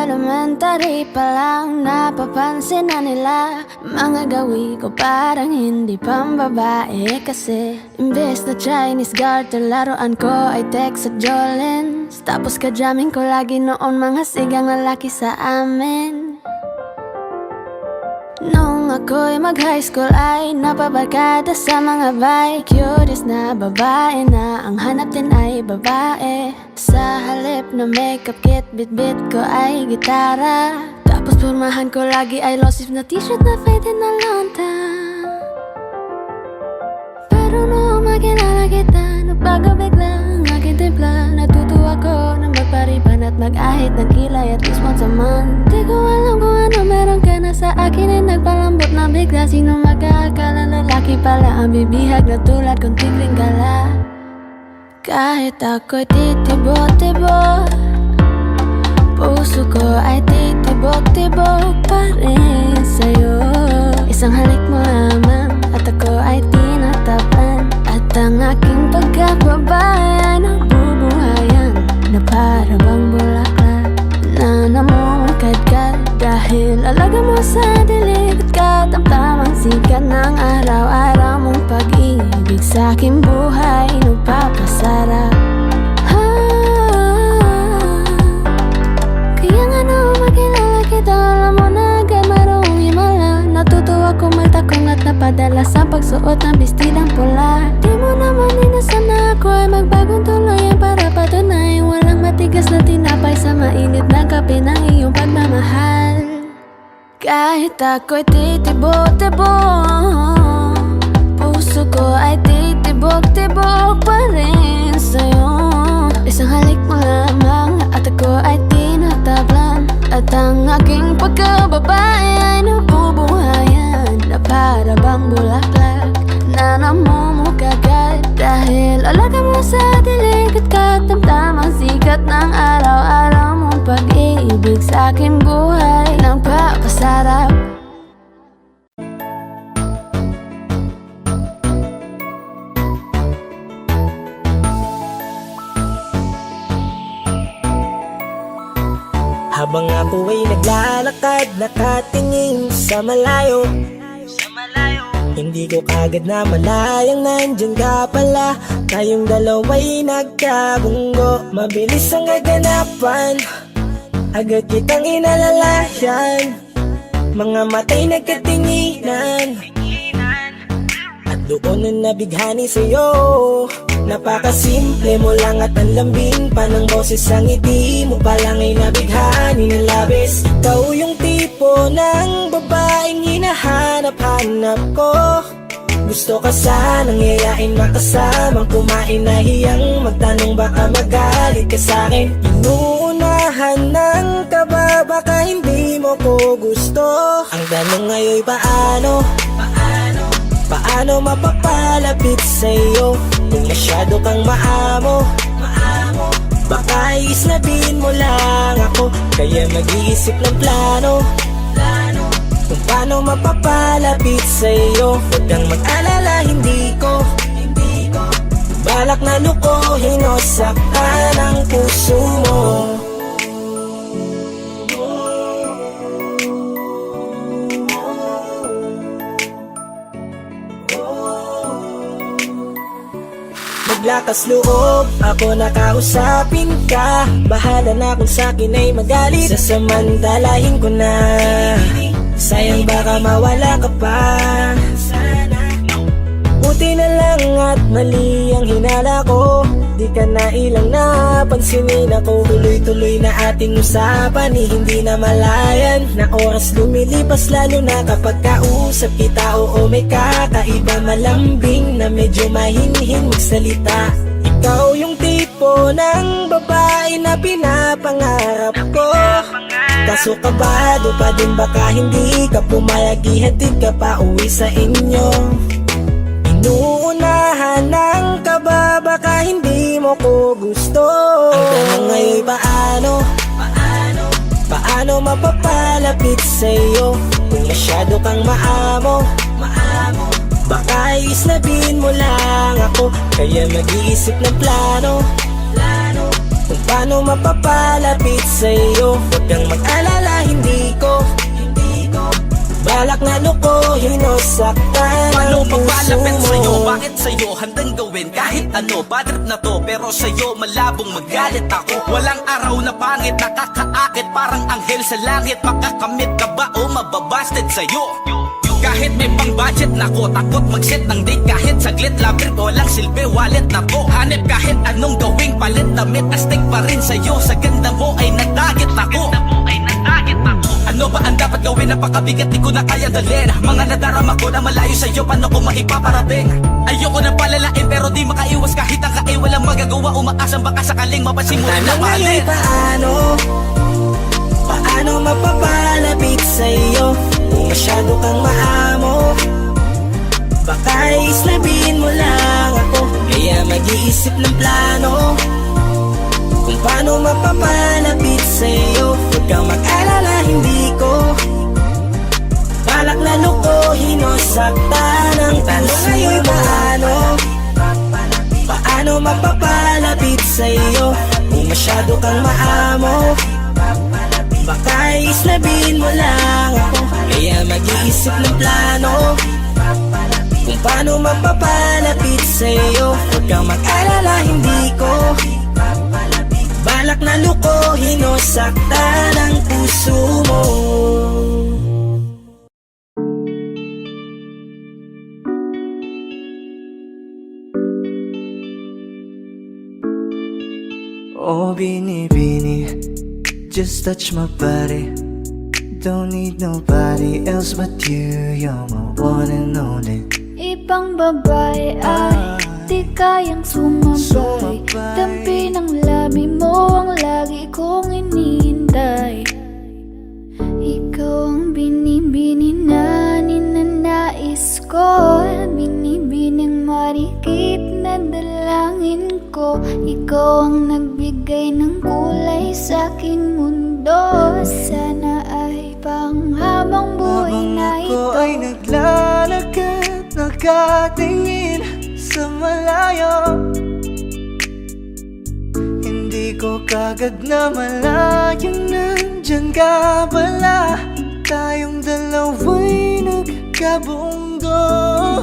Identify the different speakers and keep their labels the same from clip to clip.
Speaker 1: elementary pa lang napapansin na nila mga gawi ko parang hindi pambabae. Kasi imbes na Chinese garter, laruan ko ay Tex at Jolens. Tapos ka-jamming ko lagi noon mga sigang lalaki sa amin. Nung ako'y mag-high school ay napabarkada sa mga bike. Curious na babae na ang hanap din ay babae. Sa halip na makeup kit, bit-bit ko ay gitara. Tapos pormahan ko lagi ay long sleeve na t-shirt na faded na lonta. Pero nung makilala kita, nagbago bigla ang aking timpla. Natutuwa ko na magpariban at mag-ahit ng kilay at least once a month. Di ko alam kung ano meron ka na sa akin ay nagpalambot na bigla. Sino mag-aakala lalaki pala ang bibihag na tulad kong tigring gala. Kahit ako'y titibok-tibok, puso ko ay titibok-tibok pa rin sa'yo. Isang halik mo lamang at ako ay tinatapan. At ang aking pagkakbabae ay nabubuhayan na para bang bulaklak na namumukadkad. Dahil alaga mo sa dilig at katamtamang sikat ng araw-araw mong pag-ibig sa aking buhay nagpapasarap. Kaya nga nung makilala kita, alam mo na agad marunong himala. Natutuwa ko magtakong at napadala sa pagsuot ng bestidang pula. Di mo naman inasan na ako ay magbagong tuluyan para patunayan walang matigas na tinapay sa mainit na kape ng iyong pagmamahal. Kahit ako'y titibok-tibok, puso ko ay titibok-tibok pa rin sa'yo. Isang halik mo lamang at ako ay tinatablan. At ang aking pagkababae ay nabubuhayan na para bang bulaklak na namumukagad. Dahil alaga mo sa dilig at katamtamang sikat ng araw-araw mong pag-ibig sa aking buhay nagpapasarap.
Speaker 2: Habang ako ay naglalakad, nakatingin sa malayo, hindi ko kagad na malayang nandyan ka pala. Tayong dalawa'y nagkabunggo, mabilis ang kaganapan, agad kitang inalalayan. Mga matay nagkatinginan at doon na nabighani sa'yo. Napakasimple mo lang at ang lambing pa ng boses. Ang ngiti mo palang ay nabighani ng labis. Ikaw yung tipo ng babaeng hinahanap-hanap ko. Gusto ka sanang yayain, makasamang kumain, nahiyang magtanong baka magalit ka sa'kin. Inuunahan ng kaba, baka hindi mo ko gusto. Ang tanong ngayon paano? Paano mapapalapit sa'yo kung masyado kang maamo? Baka islabin mo lang ako, kaya mag-iisip ng plano kung paano mapapalapit sa'yo. Huwag kang mag-alala, hindi ko balak na lukuhin o saktan ang puso mo. Maglakas loob, ako nakausapin ka. Bahala na kung sa'kin ay magalit, sasamantalahin ko na. Sayang baka mawala ka pa. Buti na lang at mali ang hinala ko, di ka na ilang napansinin ako. Tuloy-tuloy na ating usapan, hindi na malayan na oras lumilipas, lalo na kapag kausap kita. Oo, may kakaiba, malambing na medyo mahinhin magsalita. Ikaw yung tipo ng babae na pinapangarap ko. Kaso kabado pa din, baka hindi ka pumayag, ihatid ka pa uwi sa inyo. Inuunahan ng kaba, baka hindi mo ko gusto. Ang tanong ngayon paano? Paano mapapalapit sa'yo kung masyado kang maamo? Baka islabin mo lang ako, kaya mag-iisip ng plano kung paano mapapalapit sa'yo. Huwag kang mag-alala, Balak na lukuhin o saktan
Speaker 3: Paano
Speaker 2: ang puso
Speaker 3: magpalapit
Speaker 2: mo?
Speaker 3: sa'yo? Bakit sa'yo handang gawin kahit ano? Bad trip na to pero sa'yo malabong magalit ako. Walang araw na pangit, nakakaakit parang anghel sa langit. Makakamit ka ba o mababasted sa'yo? Kahit may pang budget na ko, takot mag-set ng date kahit saglit. Love trip, walang silbi, wallet na to. Hanip kahit anong gawing palit, damit astig pa rin sa'yo. Sa ganda mo ay nagtagit ako. Ano ba ang dapat gawin? Napakabigat, di ko na kaya dalhin. Mga nadarama ko na malayo sa'yo, paano ko maipaparating? Ayoko na palalain pero di makaiwas kahit ang kain. Walang magagawa, umaasang baka sakaling mapasin mo rin na
Speaker 2: Tanong ngayon
Speaker 3: mahalin.
Speaker 2: paano mapapalapit sa'yo? Kung masyado kang maamo, baka islabin mo lang ako. Kaya mag-iisip ng plano kung paano mapapalapit sa'yo. Huwag kang mag-alala, hindi ko balak na lukuhin o saktan ang tanong ngayon paano mapapalapit sa'yo? Kung masyado kang maamo, baka islabin mo lang ako. Kaya mag-iisip ng plano kung paano mapapalapit sa'yo. Huwag kang mag-alala, hindi ko balak na lukuhin o saktan ang puso mo.
Speaker 4: Oh, Bini, just touch my body. Don't need nobody else but you. You're my one and only.
Speaker 1: Ibang babae ay di kayang sumabay. Dampi ng labi mo ang lagi kong inihintay. Ikaw ang binibini na ninanais ko, binibining marikit na dalangin ko. Ikaw ang nagbigay ng kulay sa aking mundo. Sana ay panghabang buhay na
Speaker 4: Habang ako
Speaker 1: ito.
Speaker 4: ay naglalakad, nakatingin sa malayo, hindi ko kagad na malayong nandyan ka pala. Tayong dalawa'y nagkabunggo.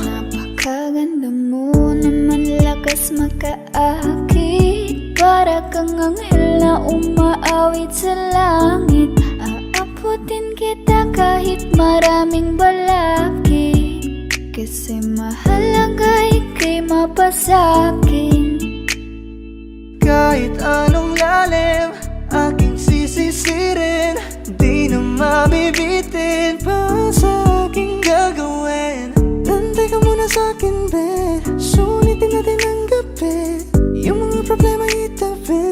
Speaker 1: Napakaganda mo naman, lakas makaakit. Para kang anghel na umaawit sa langit. Aabutin kita kahit maraming balakid. Kasi mahalaga ika'y mapasakin.
Speaker 4: Kahit anong lalim, aking sisisirin. Di na mabibitin pa sa aking gagawin. Nantay ka muna sa'kin, be. Sulitin natin ang gabi. Yung mga problema itabi.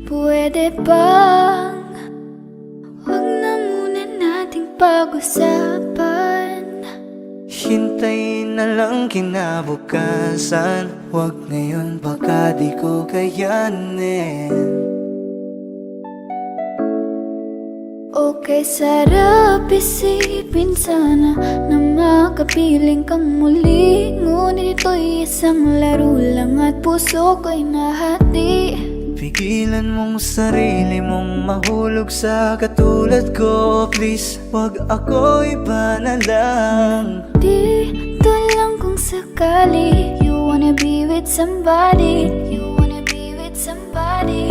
Speaker 1: Pwede bang huwag na muna nating pag-usapan?
Speaker 4: Hintayin na lang kinabukasan. Huwag ngayon, baka di ko kayanin.
Speaker 1: Okay, sarap isipin sana na makapiling kang muli. Ngunit ito'y isang laro lang at puso ko'y nahati.
Speaker 4: Pigilan mong sarili mong mahulog sa katulad ko. Please, wag ako iba na lang.
Speaker 1: Dito lang kung sakali you wanna be with somebody. You wanna be with somebody.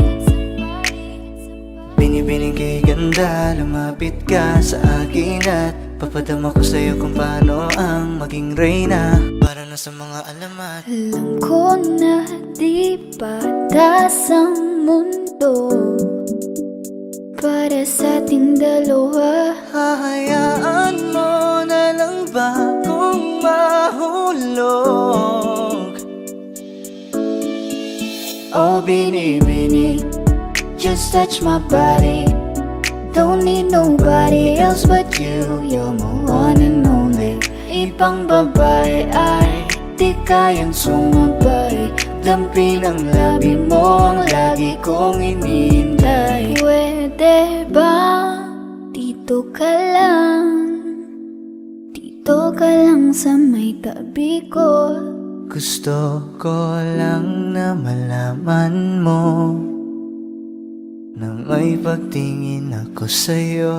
Speaker 4: Binibining kay ganda, lumapit ka sa akin at papadama ko sa'yo kung paano ang maging reyna. Para na sa mga alamat.
Speaker 1: Alam ko na di patas ang mundo para sa ating dalawa.
Speaker 4: Hahayaan mo na lang ba kung mahulog?
Speaker 1: Oh, Bini, just touch my body. Don't need nobody else but you. You're my one and only. Ibang babae ay di kayang sumabay. Dampi ng labi mo ang lagi kong inihintay. Pwede ba dito ka lang? Dito ka lang sa may tabi ko.
Speaker 4: Gusto ko lang na malaman mo na may pagtingin ako sa'yo.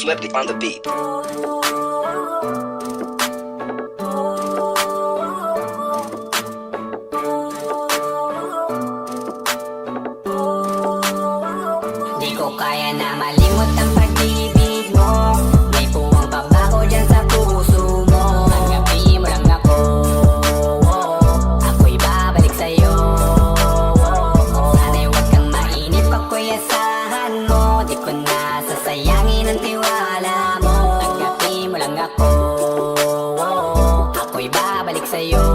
Speaker 5: Swifty on the beat.
Speaker 6: Di ko kaya na malimot ang pag-ibig mo. May puwang pabago dyan sa puso mo. Tanggapin mo lang ako, ako'y babalik sa'yo. Sana'y huwag kang mainip, ako'y asahan mo. Di ko na sasayangin ang tiwala mo. Tanggapin mo lang ako, ako'y babalik sa'yo.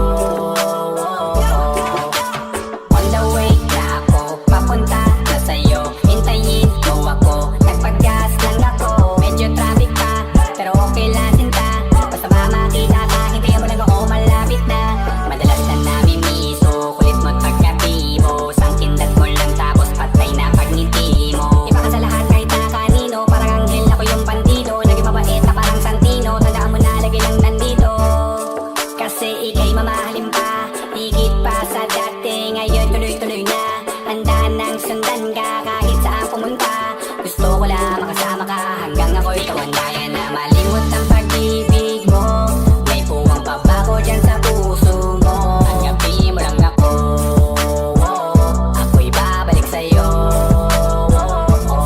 Speaker 6: On the way na ako, papunta na sa'yo. Hintayin mo ako, nagpag-gas lang ako. Medyo traffic pa, pero okay lang sinta. Basta mamakita ka, hintayin mo lang ako, malapit na. Madalas na namimiso, kulit mo't pagkabibo. Sangkindat mo lang tapos patay na pagngiti mo. Iba ka sa lahat kahit na kanino, parang anghel ako yung bandido. Naging mabait na parang Santino, tandaan mo na lagi lang nandito. Kasi ika'y mamahalin pa, higit pa sa dati. Ngayon tuloy-tuloy na, handa nang sundan ka kahit saan pumunta. Gusto ko lang makasama ka hanggang ako'y tumanda. Kaya na malimot ang pag-ibig mo. May puwang pabago dyan sa puso mo. Tanggapin mo lang ako, ako'y babalik sa'yo.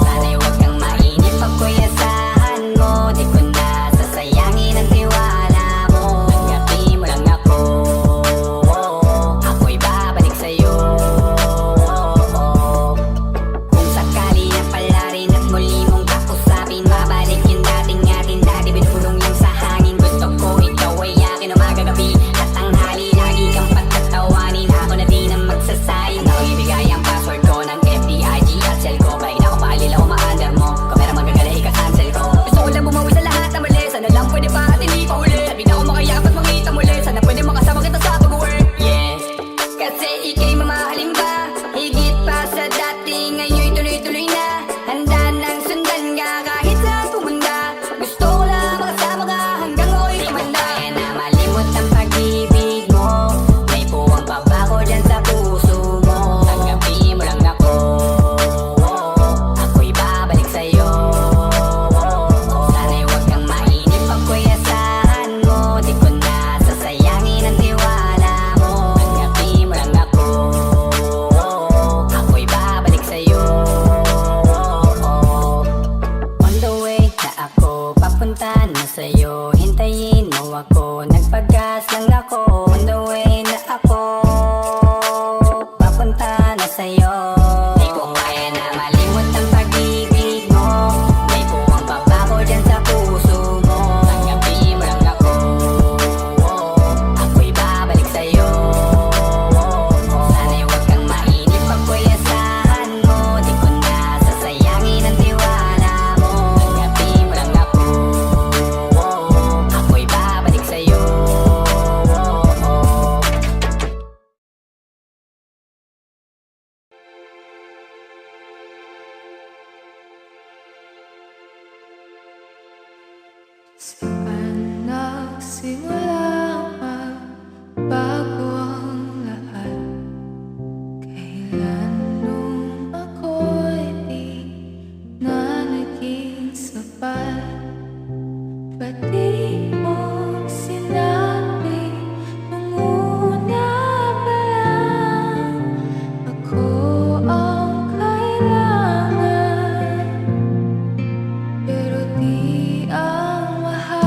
Speaker 6: Sana'y huwag kang mainip, ako'y asahan mo. Di ko na sasayangin ang tiwala mo. Tanggapin mo lang ako, ako'y babalik sa'yo. Kung sakali na pala rin at muli mong kausapin, babalik yung dating atin, dati binulong lang sa hangin. Gusto ko ikaw ay akin umaga-gabi at tanghali. Lagi kang patatawanin, ako na din ang magsasayin. Ako'y ibigay ang password ko ng FBIG at cell ko. Para na ako maalila o ma-under mo, kamera magagala ika-cancel ko. Gusto ko lang bumawi sa lahat na mali, sana lang pwede pa at hindi pa uli. Sabi na ako makaya at makita muli, sana pwede makasama kita sa pag-work. Yeah, kasi ika'y mamahalin ba, higit pa sa dati. Ngayon'y tuloy-tuloy na, handa nang sundan ka kahit saan pumunta. Gusto ko lang makasama ka hanggang ako'y tumanda. Kaya na malimot ang pag-ibig mo. May puwang pabago dyan sa puso mo. Tanggapin mo lang ako, ako'y babalik sa'yo. Sana'y huwag kang mainip, ako'y asahan mo. Di ko na sasayangin ang tiwala mo. Tanggapin mo lang ako, ako'y babalik sa'yo. On the way na ako, papunta na sa'yo. Hintayin mo ako, nagpag-gas lang ako. On the way na ako, papunta na sa'yo. Di ko kaya na malimot ang pag-ibig mo. May puwang pabago dyan sa puso mo. Tanggapin mo lang ako, ako'y babalik sa'yo. Sana'y huwag kang mainip, ako'y asahan mo. Di ko na sasayangin ang tiwala mo. Tanggapin mo lang ako, ako'y babalik sa'yo.
Speaker 1: Saan nagsimula magbago ang lahat? Kailan nung ako'y di na naging sapat? Ba't di mo sinabi nung una pa lang ako ang kailangan? Pero di ang mahal.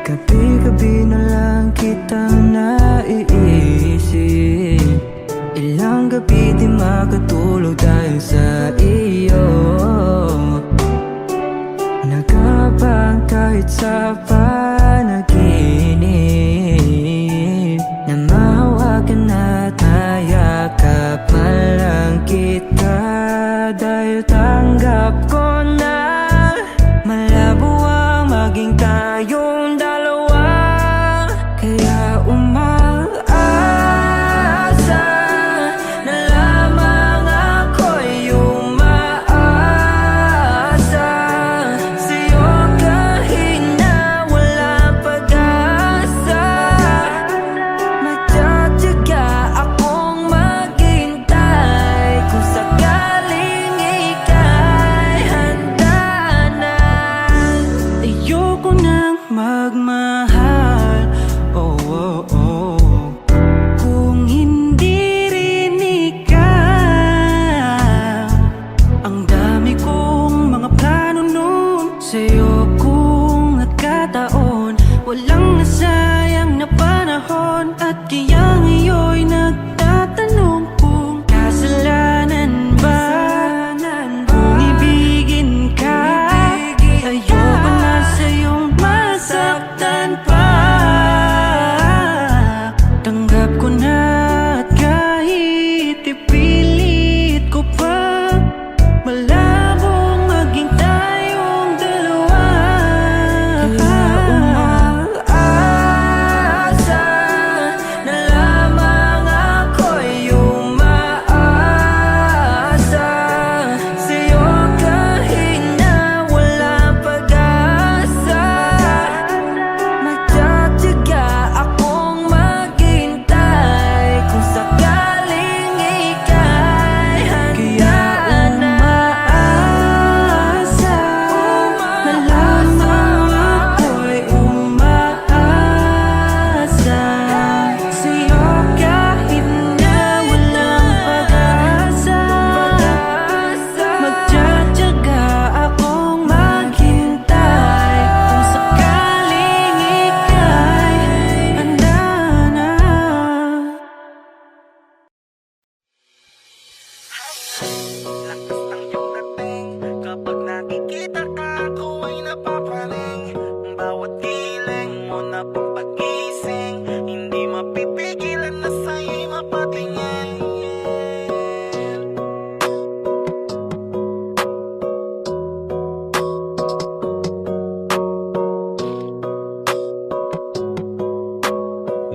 Speaker 4: Gabi-gabi na lang kitang naiisip. Ilang gabi di makatulog dahil sa iyo. Nagabang kahit sa panaginip, na mahawakan at mayakapan lang kita. Dahil tanggap ko na malabo ang maging tayong dalawa. Kaya umaasa na lamang ako'y umaasa sa'yo kahit na walang pag-asa. Magtsatsaga akong maghintay kung sakaling ika'y handa na. Ayoko nang magmahal, oh, oh, oh, kung hindi rin ikaw. Ang dami kong mga plano nun sa'yo kung nagkataon. Walang nasayang na panahon. At kaya ngayon'y nagtatanong kung kasalanan ba kung ibigin ka. Ayoko na sa'yong masaktan pa. Tanggap ko na at kahit ipilit ko pa, malabong maging tayong dalawa. Kaya umaasa na lamang ako'y umaasa sa'yo kahit na walang pag-asa. Magtsatsaga akong maghintay kung sakaling ika'y handa na. Umaasa na lamang ako'y umaasa sa'yo kahit na walang pag-asa. Magtsatsaga akong maghintay kung sakaling ika'y handa na.
Speaker 2: Lakas ng iyong dating, kapag nakikita ka ako ay napapraning. Bawat giling mo na pampagising, hindi mapipigilan na sa'yo'y mapatingin.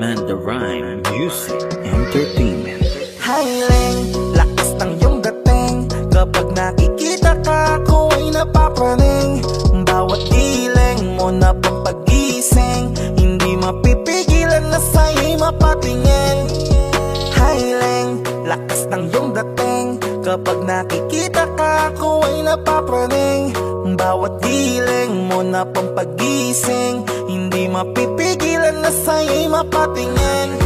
Speaker 3: Mandarine Music Entertainment.
Speaker 2: Highling, lakas ng iyong dating, kapag nakikita ka ako ay napapraning. Bawat giling mo na pampagising, hindi mapipigilan na sa'yo'y mapatingin. Highling, lakas ng iyong dating, kapag nakikita ka ako ay napapraning. Bawat giling mo na pampagising, hindi mapipigilan na sa'yo'y mapatingin.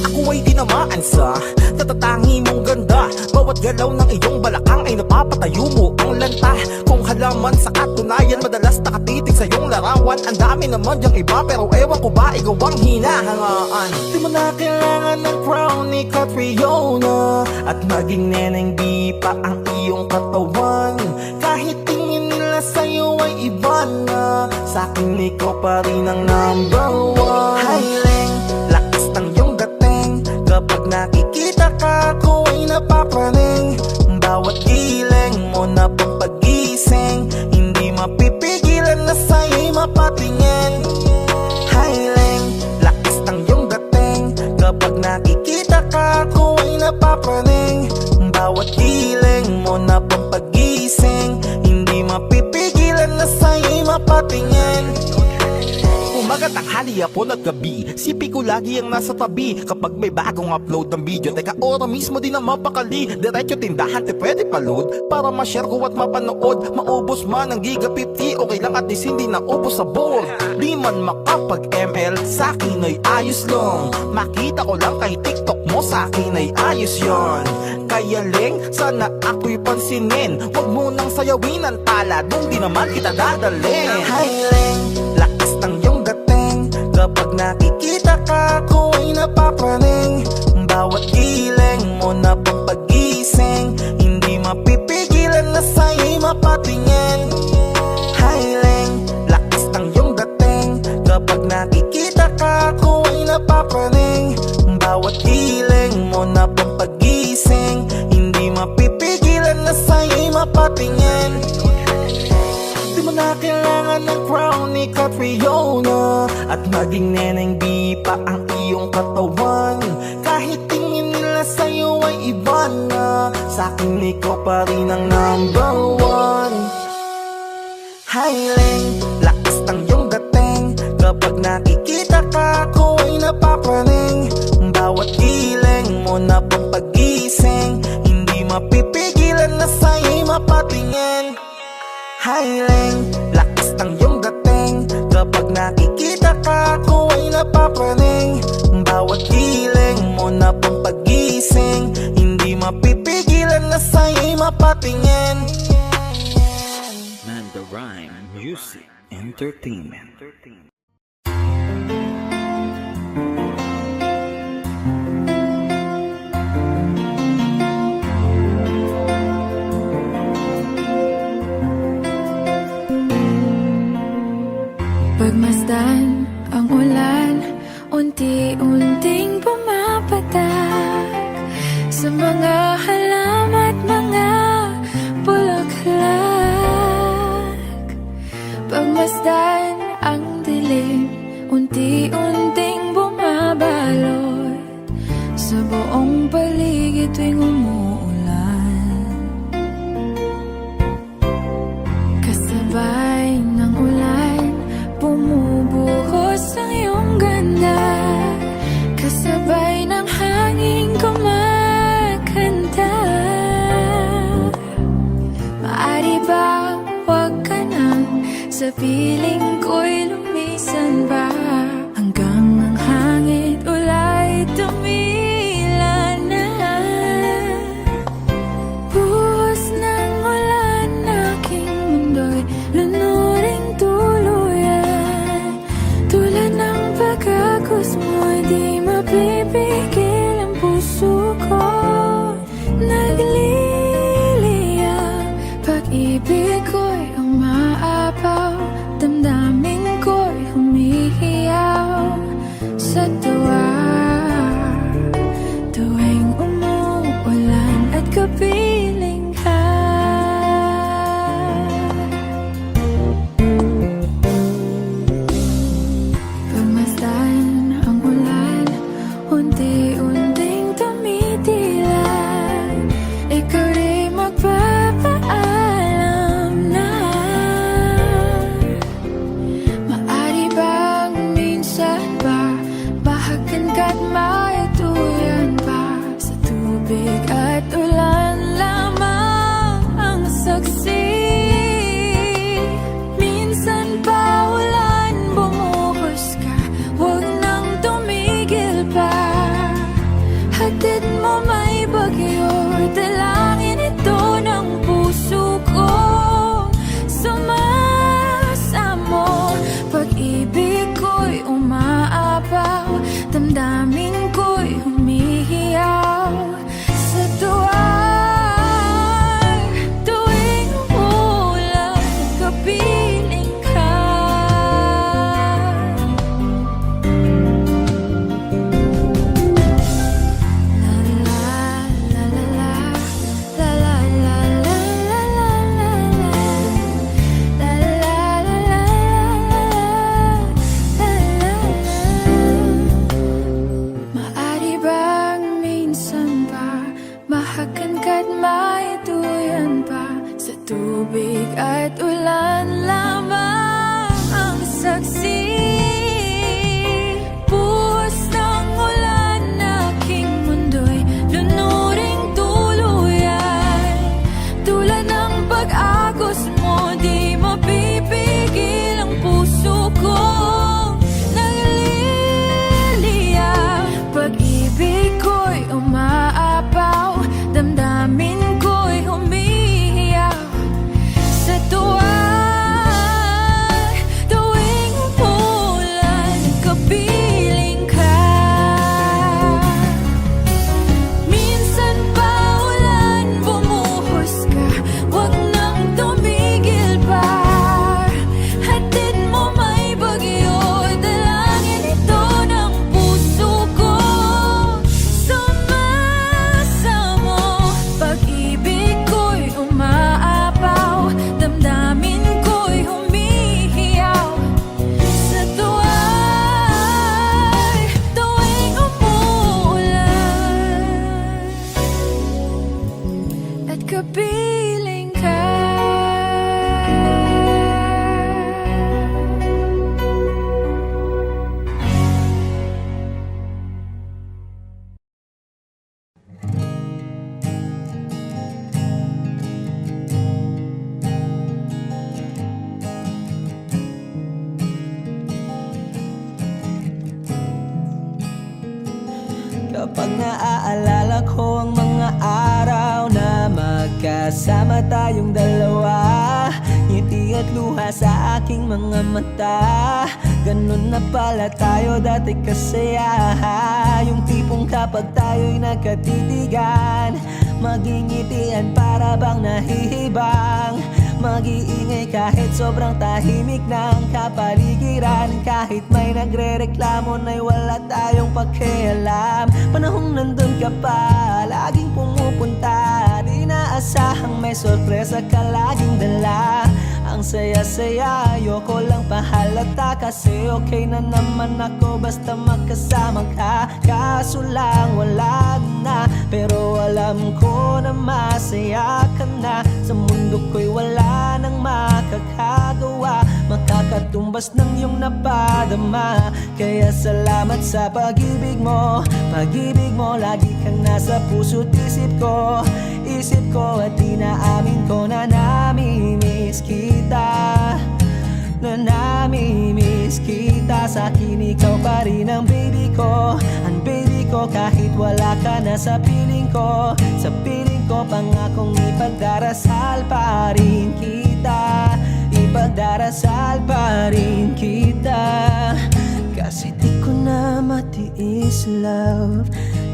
Speaker 2: Ako ay tinamaan sa tatatangi mong ganda. Bawat galaw ng iyong balakang ay napapatayo mo ang lanta. Kung halaman sa katunayan, madalas nakatitig sa iyong larawan. Ang dami naman diyang iba, pero ewan ko ba ikaw ang hinahangaan. Di mo na kailangan ng crown ni Catriona, at maging neneng di pa ang iyong katawan. Kahit tingin nila sa'yo ay iba na, sa'kin ikaw pa rin ang number one. Highling, lakas ng iyong dating, kapag nakikita ka ako ay napapraning. Bawat giling mo na pampagising, hindi mapipigilan na sa'yo'y mapatingin. Highling, lakas ng iyong dating, kapag nakikita ka ako ay napapraning. Bawat giling mo na pampagising, hindi mapipigilan na sa'yo'y mapatingin. Umaga, tanghali, hapon at gabi, sipi ko lagi ang nasa tabi. Kapag may bagong upload ng video, teka ora mismo din ang mapakali. Diretso tindahan, te pwede pa-load, para ma-share ko at mapanood. Maubos man ang giga 50, okay lang at least hindi na ubos sa board. Di man makapag-ML, sa'kin ay ayos lang. Makita ko lang kay TikTok mo, sa'kin ay ayos yon. Kaya Leng, sana ako'y pansinin, wag mo nang sayawin ang tala, dun di naman kita dadalhin. Hi Leng, lakas ng
Speaker 4: Kapag nakikita ka ko ay napapraning, bawat hiling mo na pang pagising, hindi mapipigilan na sa'yo'y mapatingin. Di mo na kailangan ng crown ni Catriona, at maging neneng di pa ang iyong katawan. Kahit tingin nila sa'yo ay iba na, sa'kin ikaw pa rin ang number one. Hiling, lakas ng iyong dating, kapag nakikita ka ko ay napapraning, bawat giling mo na pang pagising, hindi mapipigilan na sa'yo'y mapatingin. Hiling, lakas ng iyong dating, kapag nakikita ka ko ay napapraning, bawat giling mo na pang pagising, hindi mapipigilan na sa'yo'y mapatingin.
Speaker 3: Manda Rhyme Music Entertainment.
Speaker 1: Pagmasdan ang ulan, unti-unting pumapatak sa mga halaman at mga bulaklak. Pagmasdan ang dilim, unti-unting bumabalot sa buong paligid tuwing umuulan. Kasabay ng ulan, bumubuhos ang iyong ganda, kasabay ng hangin kumakanta. Maari ba wag ka nang sa piling ko'y lumisan ba, hanggang ang hangin ulay tumila na. Buhos ng ulan, aking mundo'y lunuring tuluyan. Tulad ng pagkagos mo, di mapipigil ang puso ko. Nagliliyab, pag-ibig ko'y umaapaw, damdamin
Speaker 2: Kapag naaalala ko ang mga araw na magkasama tayong dalawa, ngiti at luha sa aking mga mata. Ganun na pala tayo dati kasaya. Yung tipong kapag tayo'y nagkatitigan, magingitian para bang nahihibang. Mag-iingay kahit sobrang tahimik ng kapaligiran. Kahit may nagre-reklamo na'y wala tayong pakialam. Panahong nandun ka pa, laging pumupunta. Di naasahang may sorpresa ka laging dala. Ang saya-saya, ayoko lang pahalata. Kasi okay na naman ako basta magkasama ka. Kaso lang wala na, pero alam ko na masaya ka na. Sa mundo ko'y wala nang makakagawa, makakatumbas ng iyong napadama. Kaya salamat sa pag-ibig mo. Pag-ibig mo, lagi kang nasa puso't isip ko. Isip ko at inaamin ko na namimiss kita. Na namimiss kita. Sa'kin ikaw pa rin ang baby ko. Ang baby ko kahit wala ka na sa piling ko. Sa piling ko pangakong ipagdarasal pa rin kita. Ipagdarasal pa rin kita. Kasi di ko na matiis love.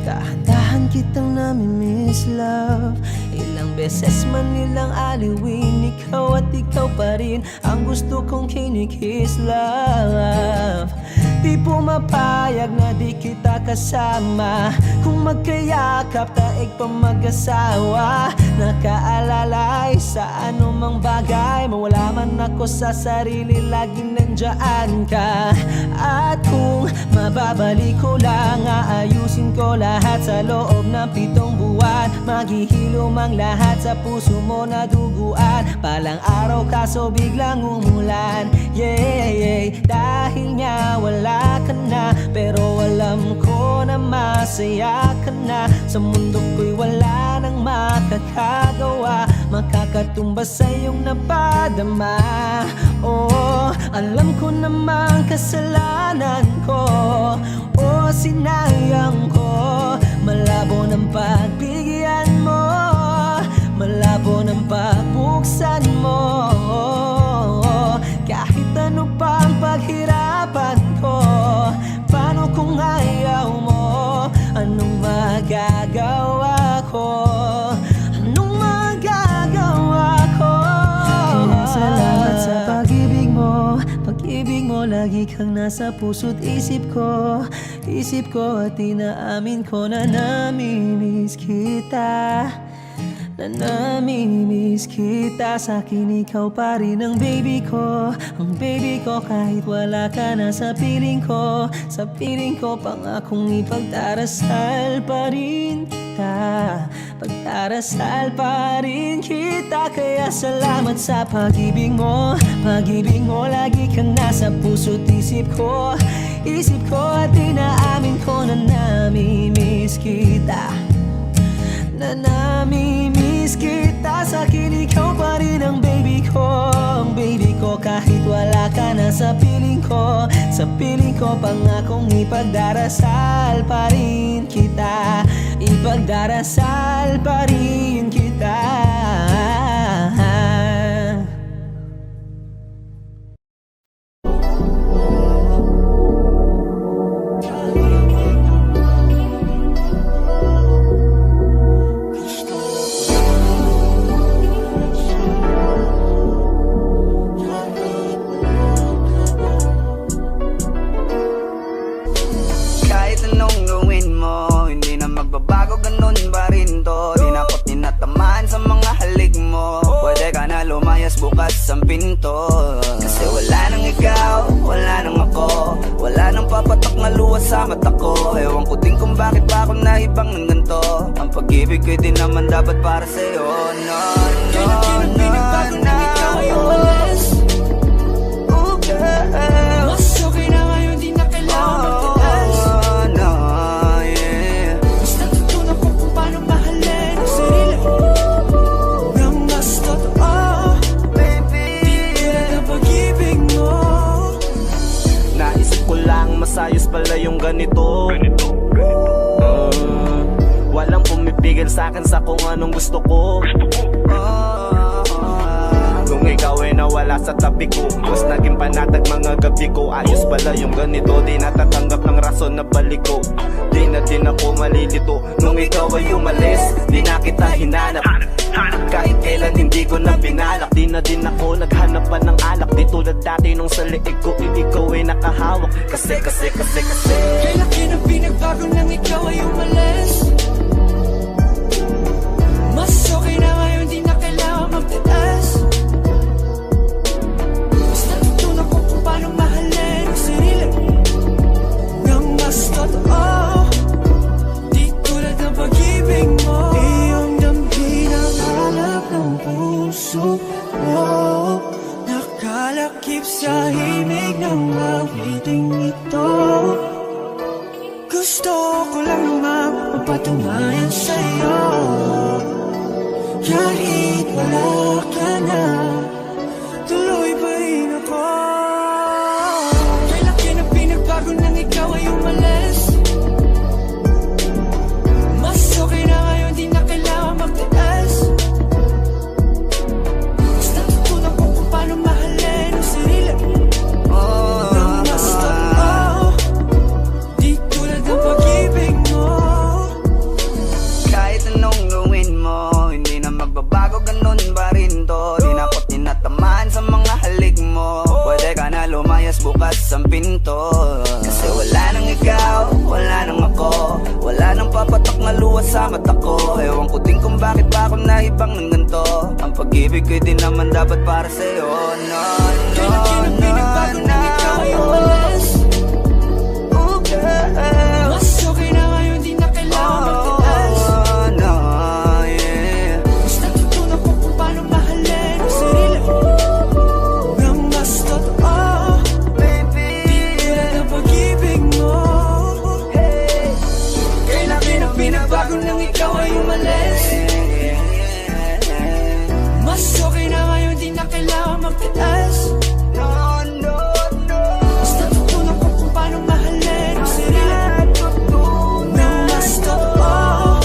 Speaker 2: Dahan-dahan kitang namimiss love. Ilang beses man nilang aliwin, ikaw at ikaw pa rin ang gusto kong kinikiss love. Di pumapayag na di kita kasama. Kung magkayakap taig pa mag-asawa. Nakaalalay sa anumang bagay. Mawala man ako sa sarili, laging nandyan ka. At kung mababalik ko lang, aayusin ko lahat sa loob ng 7 buwan. Maghihilom ang lahat sa puso mo na duguan. Palang araw kaso biglang umulan. Yeah, yeah. Dahil nga wala ka na, pero alam ko na masaya ka na. Sa mundo ko'y wala nang makakagawa, makakatumbas sa iyong napadama. Oh, alam ko namang kasalanan ko. Oh, sinayang ko. Malabo ng pagbigyan mo, malabo ng pagbuksan mo. Kahit ano pa ang paghirapan ko, paano kung ayaw mo? Anong magagawa ko? Anong magagawa ko? Kaya salamat sa pag-ibig mo. Pag-ibig mo, lagi kang nasa puso't isip ko. Isip ko at inaamin ko na namimiss kita. Na namimiss kita. Sa'kin ikaw pa rin ang baby ko. Ang baby ko kahit wala ka na sa piling ko. Sa piling ko pangakong ipagdarasal pa rin kita. Pagdarasal pa rin kita. Kaya salamat sa pag-ibig mo. Pag-ibig mo, lagi kang nasa puso't isip ko. Isip ko at inaamin ko na namimiss kita. Na namimiss kita. Sa'kin ikaw pa rin ang baby ko. Ang baby ko kahit wala ka na sa piling ko. Sa piling ko pangakong ipagdarasal pa rin kita. Ipagdarasal pa rin kita.
Speaker 5: Bukas ang pinto. Kasi wala nang ikaw, wala nang ako. Wala nang papatok na luha sa mata ko. Ewan ko din kung bakit ba ako naibang ng ganito. Ang pag-ibig ko'y di naman dapat para sa'yo. No, no, no, na ikaw ay umalis. Oh girl, mas okay na ngayon, di na kailangan magtaas. Oh no, yeah. Mas natutunan ko kung paano mahalin ang sarili nang mas totoo. Naisip ko lang, masayos pala yung ganito.
Speaker 4: Walang pumipigil sa'kin sa kung anong gusto ko. Kung ikaw ay nawala sa tabi ko, mas naging panatag mga gabi ko. Ayos pala yung ganito, di natatanggap ng rason na balik ko. Di na din ako malilito nung ikaw ay umalis. Di na kita hinanap, kahit kailan hindi ko na pinalak. Di na din ako naghanap pa ng alak. Di tulad dati nung sa liig ko, ikaw ay nakahawak. Kasi
Speaker 2: Kailan na pinagbago nang ikaw ay umalis? Mas okay na ngayon, di na kailangan magtataas. Mas natutunan ko kung paano mahalin ang sarili nang mas totoo. Di tulad ng pag-ibig mo. Iyong damhin ang hanap ng puso mo. Nakalakip sa himig ng awiting ito. Gusto ko lang naman mapatunayan sa'yo, kahit wala ka na, tuloy pa rin ako. Kailan na pinagbago nang ikaw ay umalis? Mas okay na ngayon, di na kailangan magtaas. Mas natutunan ko kung paano mahalin ang sarili nang mas totoo. Di tulad ng pag-ibig mo.
Speaker 5: Kahit anong gawin mo, hindi na magbabago, ganun pa rin to. Di na ako tinatamaan sa mga halik mo. Pwede ka na lumayas, bukas ang pinto. Kasi wala nang ikaw, wala nang ako. Wala nang papatok na luwas sa mata ko. Ewan ko din kung bakit pa ako naibang ng ganito. Ang pag-ibig ko'y di naman dapat para sa'yo. No,
Speaker 2: Kailan na pinagbago nang ikaw ay umalis? Mas okay na ngayon, di na kailangan magtataas. Mas natutunan ko kung paano mahalin ang sarili nang mas totoo. Di tulad ng pag-ibig mo. Kailan na pinagbago nang ikaw ay umalis? Mas okay na ngayon, di na kailangan magtataas. Mas natutunan ko kung paano mahalin ang sarili nang mas totoo.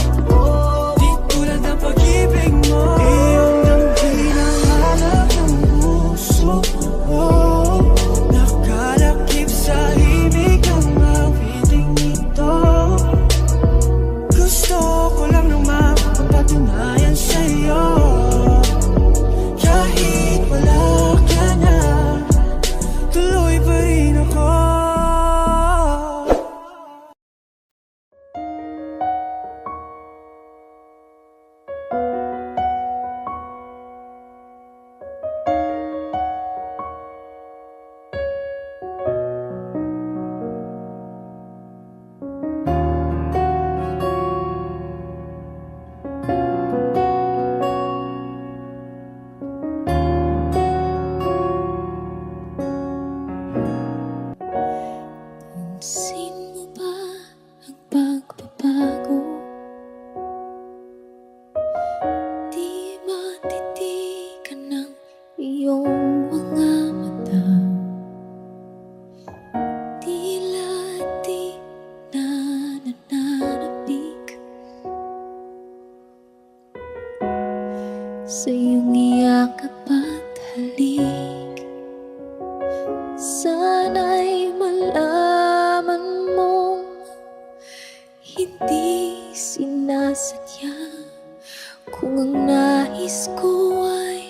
Speaker 2: Di tulad ng pag-ibig mo. Iyong damhin ang hanap ng puso mo. Nakalakip sa himig ng awiting ito. Gusto ko lang naman mapatunayan sa'yo, kahit wala ka na, tuloy pa rin ako. Pansin mo ba ang pagbabago? Di matitigan ng iyong mga mata. Tila di na nananabik sa iyong iyakap at halik. Sana'y malaman mong hindi sinasadya. Kung ang nais ko ay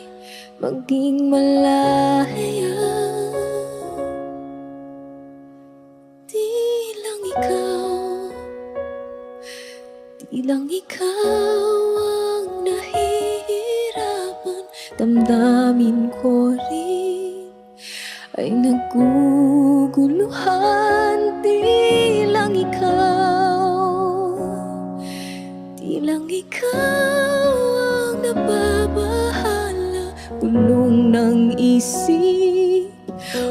Speaker 2: maging malaya, di lang ikaw ang nahihirapan. Damdamin ko rin ay naguguluhan. Di lang ikaw ang nababahala. Gulong ng isip,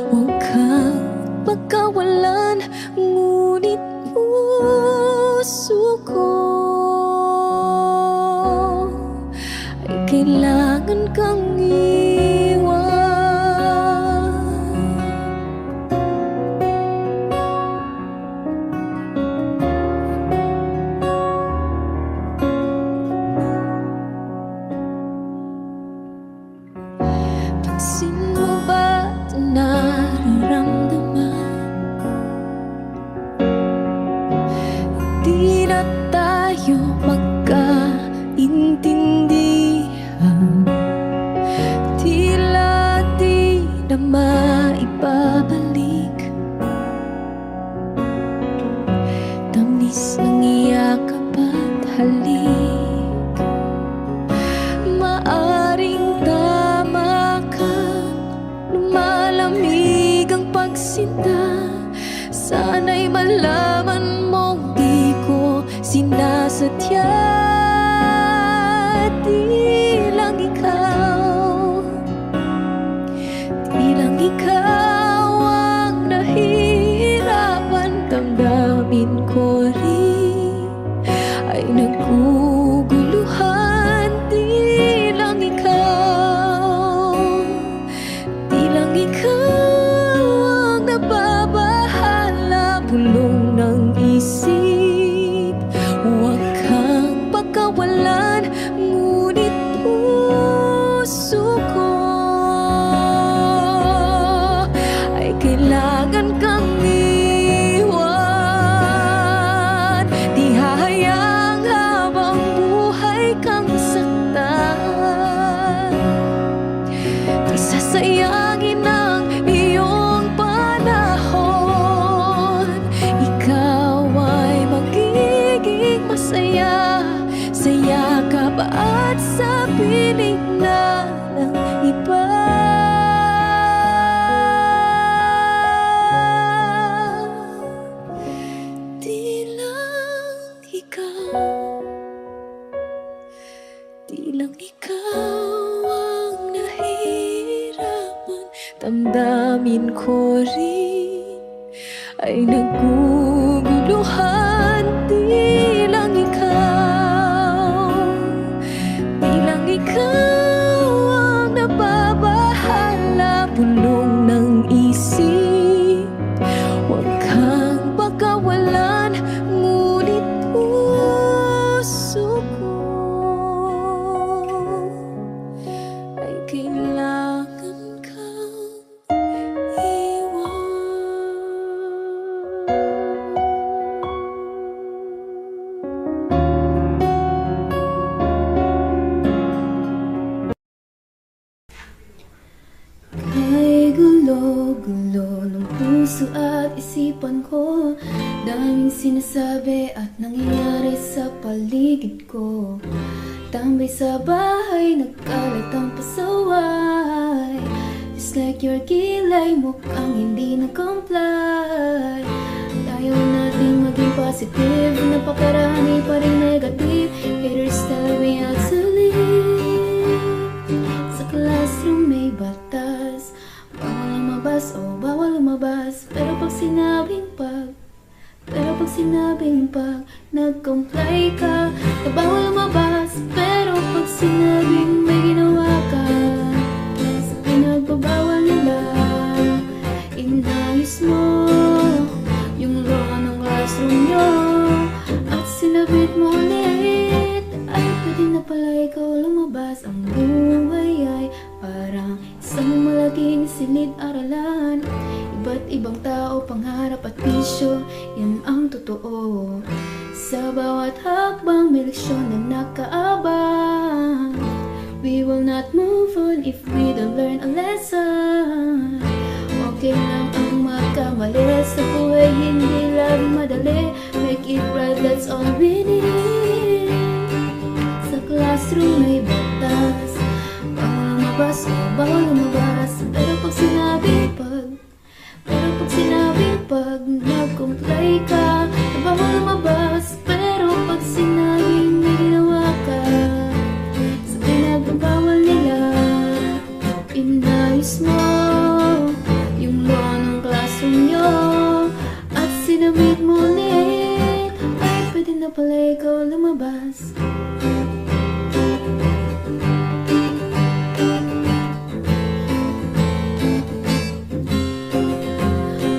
Speaker 2: huwag kang pagkawalan. Ngunit puso ko ay kailangan kang iwan.
Speaker 1: na tayo magkaintindihan, tila di na maibabalik. Tamis ng iyakap at halik, maaring tama ka, lumalamig ang pagsinta. Sana'y malaman mong di ko sinasadya. Di lang ikaw, di lang ikaw ang nahihirapan. Damdamin ko rin ay naguguluhan. Di lang ikaw, di lang ikaw ang nababahala. Bulong ng isip, huwag kang pagkawalan, ngunit puso ko ay kailangan kang iwan. Di hahayang habang buhay kang saktan, di sasayangin ang iyong panahon. Ikaw ay magiging masaya sa yakap at sa piling na ng iba. Di lang ikaw, di lang ikaw ang nahihirapan. Damdamin ko rin ay naguguluhan. Di lang ikaw, di lang ikaw ang nababahala. Bulong ng isip, huwag kang pagkawalan, ngunit puso ko ay kailangan kang iwan. Ay gulo-gulo ng puso at isipan ko, daming sinasabi at nangyayari sa paligid ko. Tambay sa bahay, nagkalat ang pasaway. Just like your kilay, mukhang hindi nag-comply. Ayaw natin maging positive, napakarami pa rin negative. Haters tell me how to live. Sa classroom may batas, bawal lumabas o bawal lumabas. Pero pag sinabing pag nag-comply ka, na bawal lumabas. Pero pag sinabing may ginawa ka, sa pinagbabawal nila, inayos mo yung law ng classroom nyo at sinabit mo ulit. Ay pwede na pala ikaw lumabas. Ang buhay ay parang isang malaking silid-aralan. Iba't ibang tao, pangarap at bisyo, yan ang totoo. Sa bawat hakbang may leksyon na nakaabang. We will not move on if we don't learn a lesson. Okay lang ang magkamali, sa buhay hindi laging madali. Make it right, that's all we need. Sa classroom may batas, bawal lumabas o bawal lumabas. Pero pag sinabing pag nag-comply ka, na bawal lumabas. Pero pag sinabing may ginawa ka, sa pinagbabawal nila, inayos mo yung law ng classroom nyo at sinabit mo ulit. Ay pwede na pala ikaw lumabas.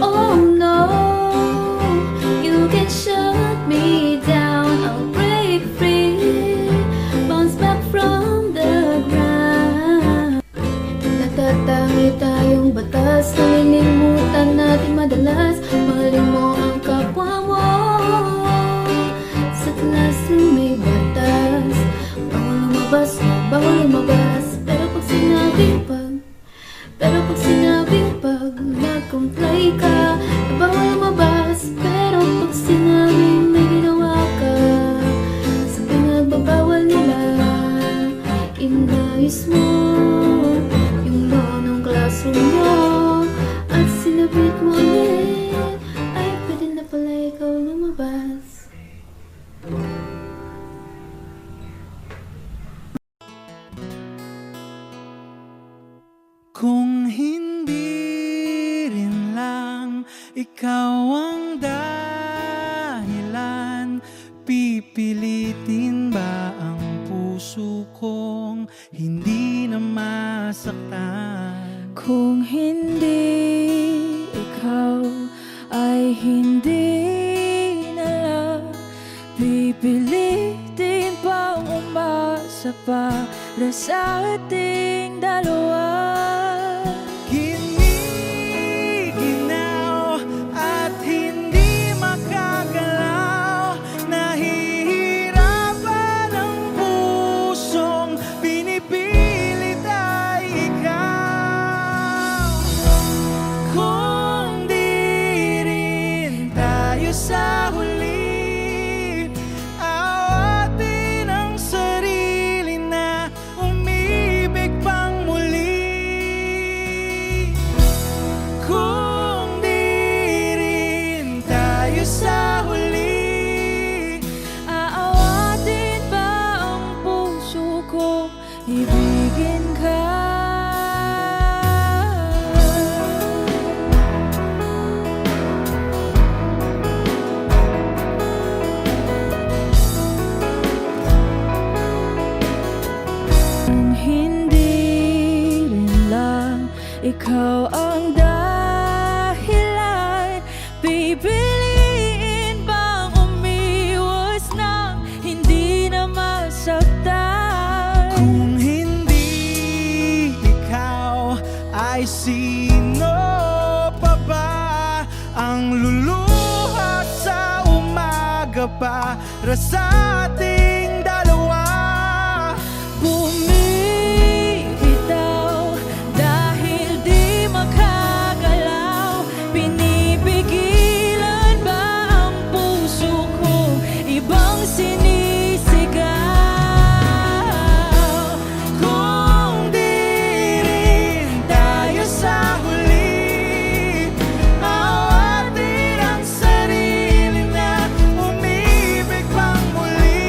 Speaker 1: Oh no, you can shut me down, I'll break free, bounce back from the ground. Natatangi tayong batas, nalilimutan natin madalas. Mahalin mo ang kapwa mo, sa nag-comply ka na bawal lumabas, pero pag sinabing may ginawa ka sa pinagbabawal nila, inayos mo yung law ng classroom mo at sinabit mo ulit, ay pwede na pala ikaw lumabas.
Speaker 4: Kung hindi rin lang ikaw ang dahilan, pipilitin ba ang puso kong hindi na masaktan?
Speaker 1: Kung hindi ikaw ay hindi na lang, pipilitin pang umasa para sa ating dalawa.
Speaker 4: Giniginaw at hindi makagalaw, nahihirapan ang pusong pinipilit ay ikaw. Kung di rin tayo sa huli, awatin ang sarili na umibig pang muli. Kung di rin tayo sa huli,
Speaker 1: Aawatin ba ang puso ko, ibigin ka? Kung hindi rin lang ikaw ang dahilan, pipiliin bang umiwas ng hindi na masaktan?
Speaker 4: kung hindi ikaw, ay sino pa ba ang luluha sa umaga para sa ating dalawa?
Speaker 1: Bumibitaw dahil di makagalaw, pinipigilan ba ang puso ko, ibang sinisigaw?
Speaker 4: Kung di rin tayo sa huli, awatin ang sarili na umibig pang muli.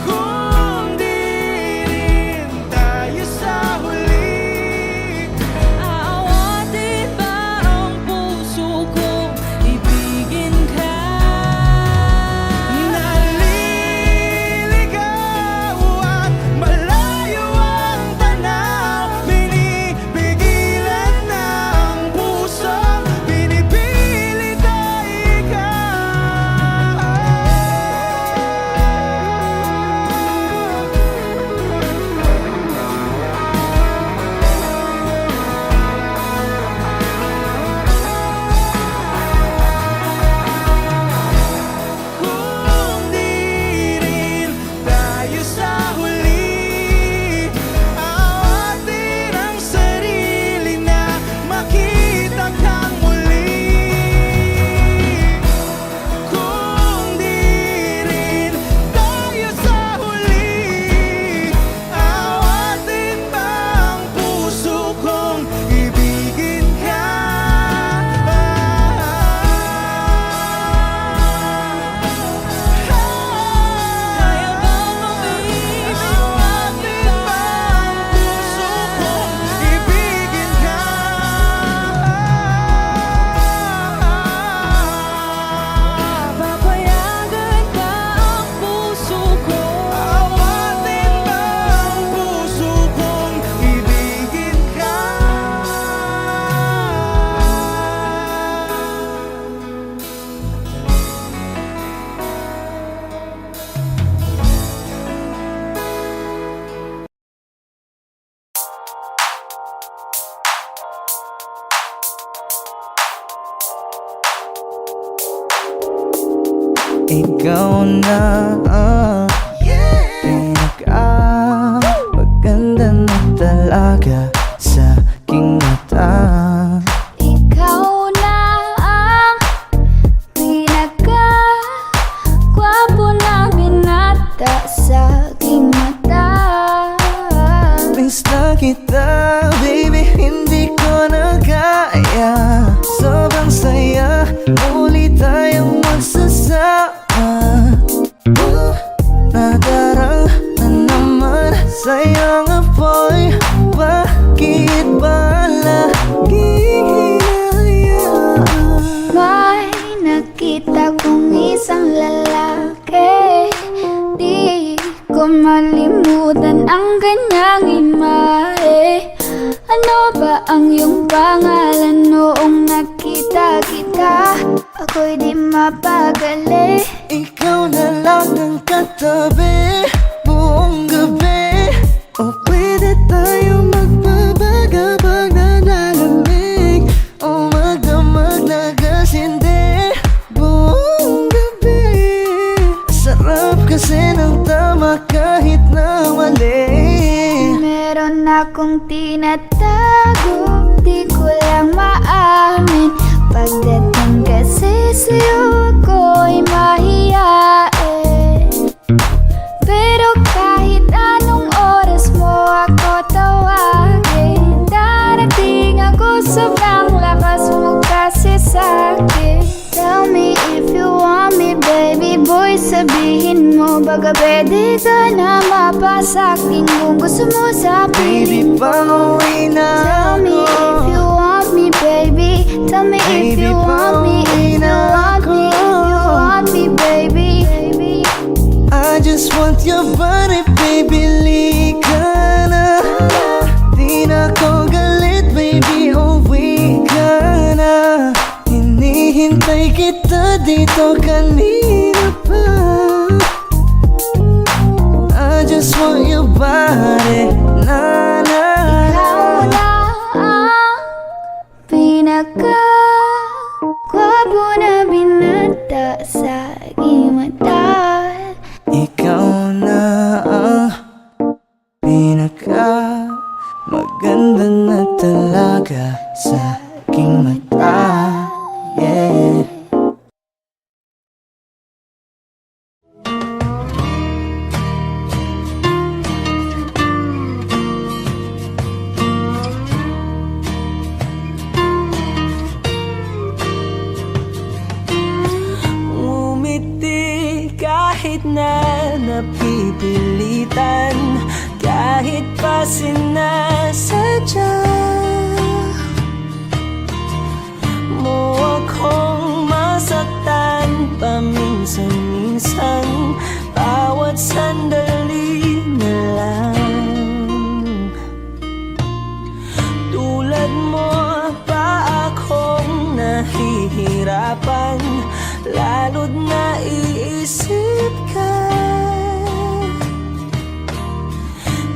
Speaker 4: Kung di rin tayo sa huli,
Speaker 1: Aawatin ba ang puso ko, ibigin ka?
Speaker 4: naliligaw at malayo ang tanaw, pinipigilan ng puso, pinipilit ay ikaw. Kung di rin tayo sa huli, awatin ang sarili na makita kang muli. Kung di rin tayo sa huli, awatin ba ang puso kong ibigin ka?
Speaker 1: Kaya bang umibig
Speaker 4: Awatin ba ang puso kong ibigin ka?
Speaker 1: Papayagan ba ang puso ko?
Speaker 4: Awatin ba ang puso kong ibigin ka? Ikaw na ang maganda na talaga sa aking mata.
Speaker 1: ganyang imahe. Ano ba ang iyong pangalan noong nakita kita? Ako'y di mapagali.
Speaker 4: Ikaw na lang ang katabi buong gabi. O pwede tayo magpabagabag na nalamig, o magdamag na gasindi buong gabi. Sarap kasi ng tama kahit na mali.
Speaker 1: Meron akong tinatago, di ko lang maamin. Pagdating kasi sa'yo ako'y mahiyain. Pero kahit anong oras mo ako tawagin, darating ako, sobrang lakas mo kasi sa'kin. Tell me if you want me, baby boy, sabihin mo baga pwede ka na mapasa'kin kung gusto mo sa
Speaker 4: Baby,
Speaker 1: piling ko.
Speaker 4: pauwi na
Speaker 1: Tell me if you want me, baby. Tell me if
Speaker 4: Baby,
Speaker 1: you want me, if you want me, if you want me, baby.
Speaker 4: I just want your body, baby, lika na. Di na ko galit, baby, uwi ka na. Hinihintay kita dito kanina pa. I just want your body, na na
Speaker 1: Ikaw na ang pinaka-gwapo na binata sa aking mata.
Speaker 4: Ikaw na ang pinaka maganda na talaga sa aking mata. Yeah. Ngumiti kahit na napipilitan, kahit pa sinasadya mo akong masaktan paminsan-minsan, bawat sandali na lang. Tulad mo pa akong nahihirapan, lalo't naiisip ka.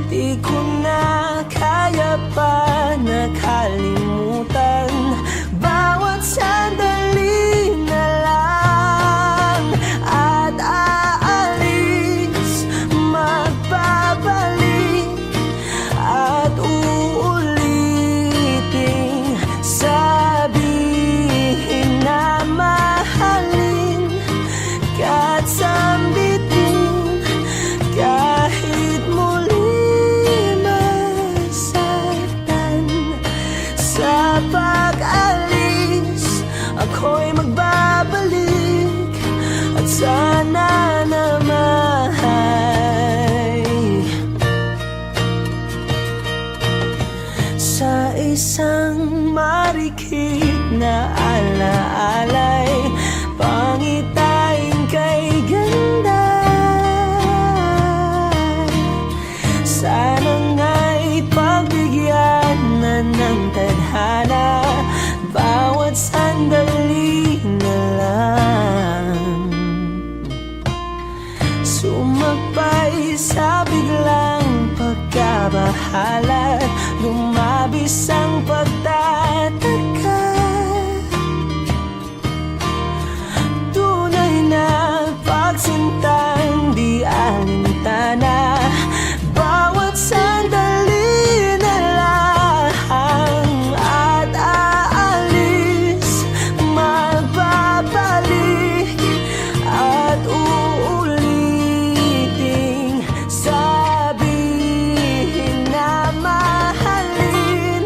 Speaker 4: Di ko na kaya pa nakalimutan, bawat sandali na lang. At aalis, magbabalik, at uulitin, sabihin na mahalin ka't sambitin, kahit muli masaktan. Sa pag-alis, ako'y magbabalik, at sana naman sa isang marikit na alaalay, pangitain kay ganda. Sana nga'y pagbigyan na ng tadhana, bawat sandali na lang. Sumakbay sa biglang pagkabahala, lumabis ang pagtataka. Tunay na pagsintang di alintana, bawat sandali na lang. At aalis, magbabalik, at uulitin, sabihin na mahalin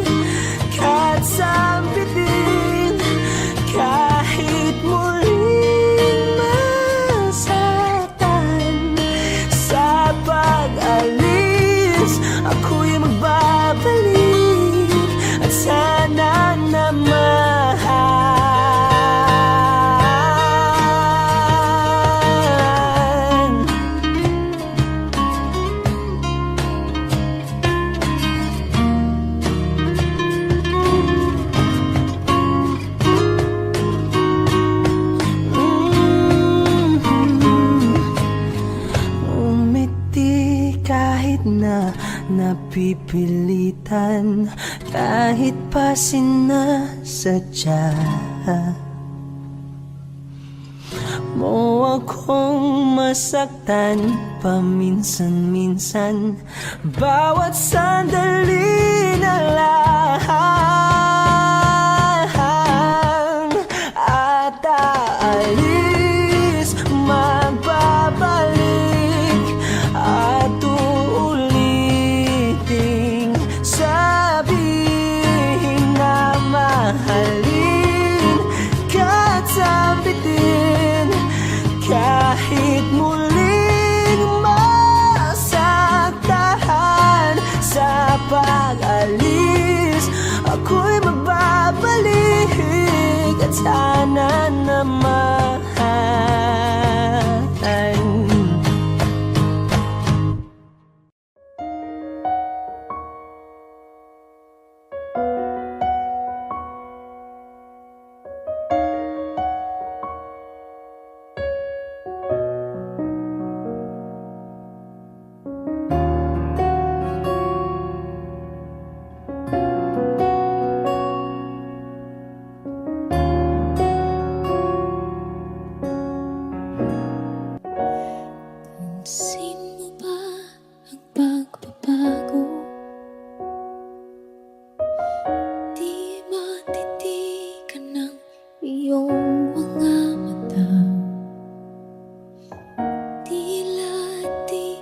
Speaker 2: napipilitan kahit pa sinasadya mo akong masaktan paminsan-minsan. Bawat sandali na lang at aalis, magbabalik at uuliting sabihin na mahalin ka't sabitin kahit muling masaktan. Sa pag-alis, ako'y magbabalik at sana naman
Speaker 1: Pansin mo ba ang pagbabago? Di matitigan ng iyong mga mata. Tila di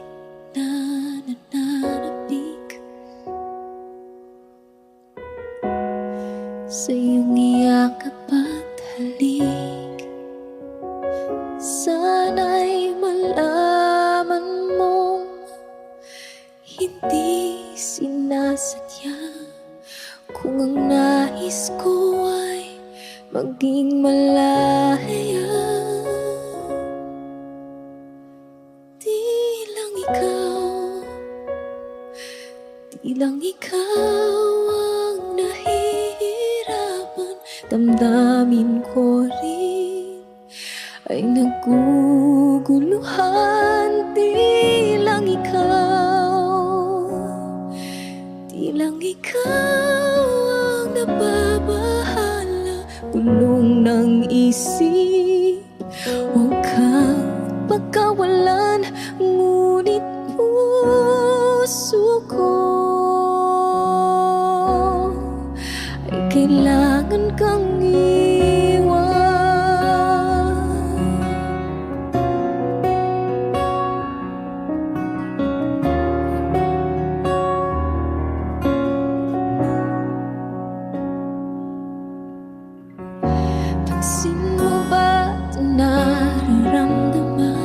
Speaker 1: na nananabik sa iyong iyakap at halik. Sana'y malaman mong hindi sinasadya. Kung ang nais ko ay maging malaya, di lang ikaw ang nahihirapan. Damdamin ko rin ay naguguluhan. Di lang ikaw ang nababahala. Gulong ng isip, huwag kang pagkawalan. Ngunit puso ko ay kailangan kang iwan. Pansin mo ba ito nararamdaman?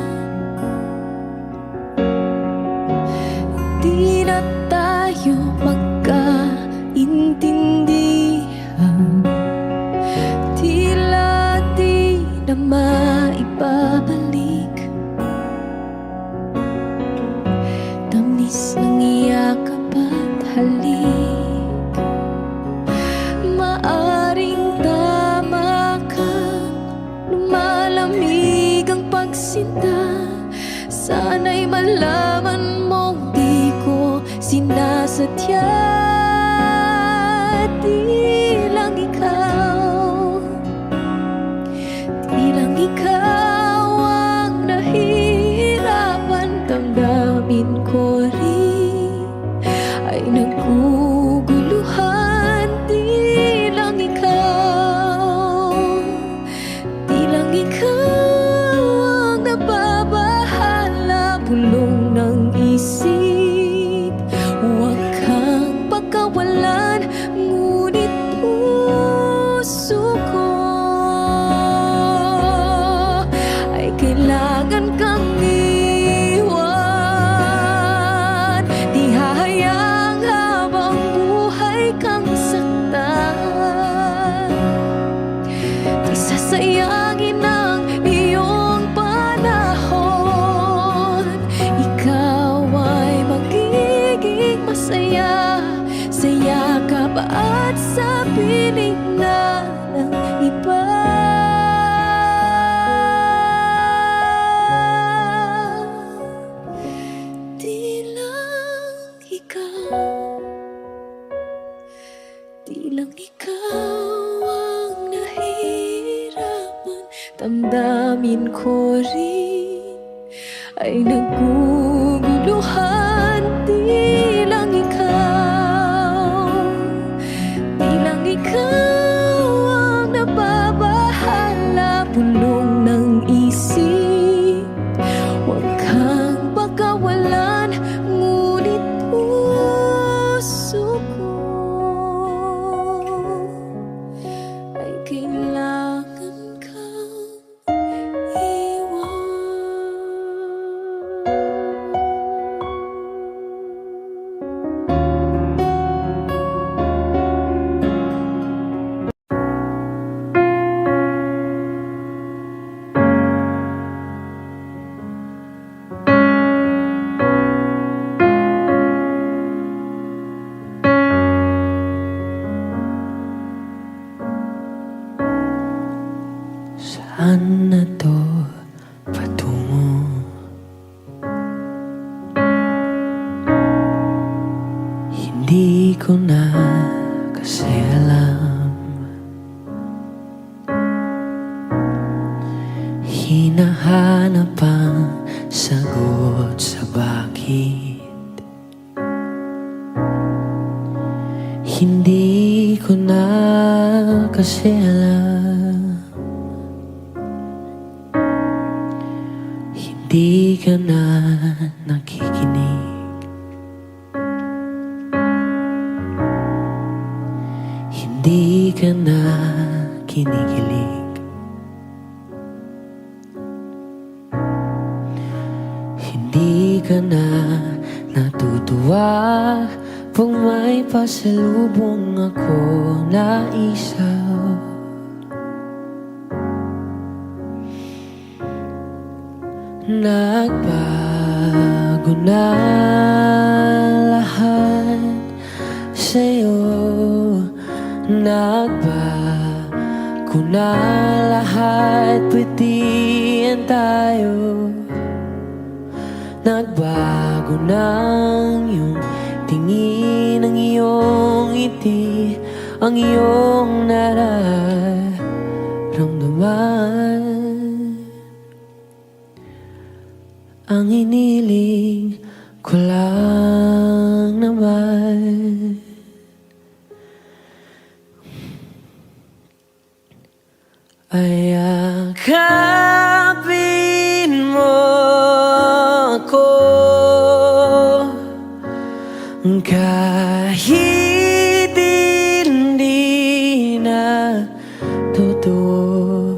Speaker 1: Di na tayo magkaintindihan. Tila di na maibabalik tamis ng iyakap at halik. Maaring tama ka, lumalamig ang pagsinta. Sana'y malaman mong di ko sinasadya. Di lang ikaw ang nahihirapan. Damdamin ko rin ay naguguluhan. Di lang ikaw ang nababahala. Bulong ng isip, huwag kang pagkawalan. Ngunit puso ko ay kailangan kang iwan. Di hahayang habang buhay kang saktan. Di sasayangin ang iyong panahon. Ikaw ay magiging masaya sa yakap at sa piling na ng iba. Di lang ikaw. Damdamin ko rin ay naguguluhan. Di lang ikaw ang nababahala. Bulong ng isip, huwag kang pagkawalan, ngunit puso ko ay kailangan kang iwan.
Speaker 2: Saan na to patungo? Hindi ko na kasi alam. Hinahanap ang sagot sa bakit. Hindi ko na kasi alam. Hindi ka na nakikinig. Hindi ka na kinikilig. Hindi ka na natutuwa pag may pasalubong ako na isaw. Nagbago na lahat sa'yo. Nagbago na lahat, pwede yan tayo. Nagbago na ang iyong tingin, ang iyong ngiti, ang iyong nararamdaman. Ang iniling ko lang naman ay yakapin mo ako kahit hindi na totoo.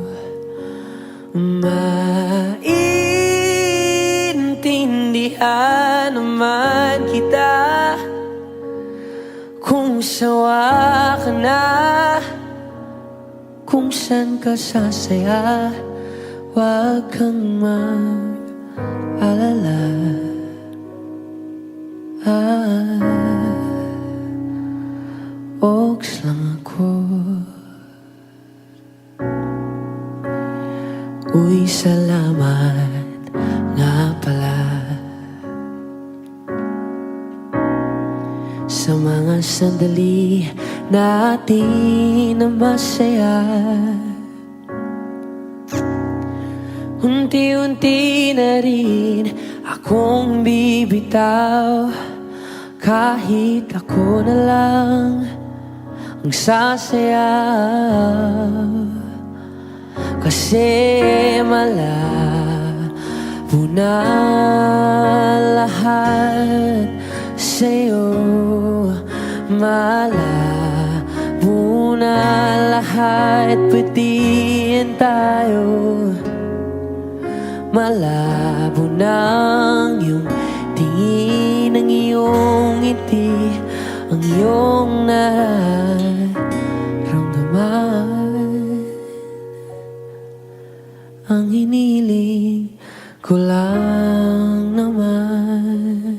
Speaker 2: Maintindihan naman kita kung sawa ka na, kung saan ka sasaya. Huwag kang mag-alala. Oaks lang ako. Uy, salamat nga pala sa mga sandali natin na masaya. Unti-unti na rin akong bibitaw, kahit ako na lang ang sasayaw. Kasi malabo na lahat sa'yo. Malabo na lahat, pwede yan tayo. Malabo na ang iyong tingin, ang iyong ngiti, ang iyong nararamdaman. Ang hiniling ko lang naman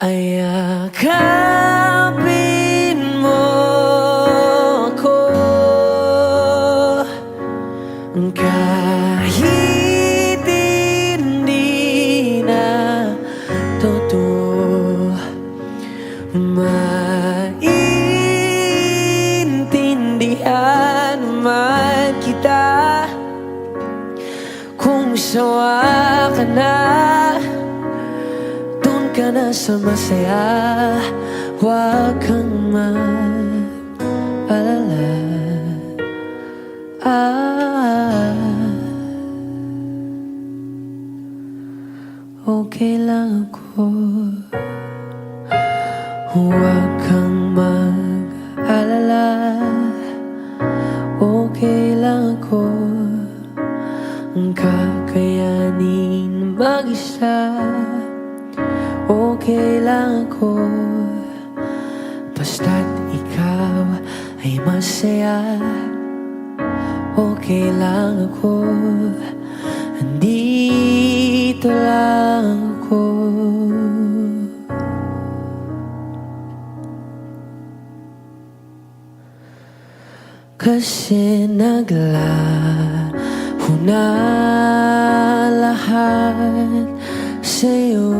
Speaker 2: ay yakapin mo ako kahit hindi na totoo. Maintindihan
Speaker 7: sawa ka na, dun ka na sa masaya. Huwag kang mag-alala. Okay lang ako. Huwag kang mag-alala. Okay lang ako. Kakayanin mag-isa. Okay lang ako. Basta't ikaw ay masaya. Okay lang ako. Andito lang ako. Kasi naglaho na lahat sa'yo.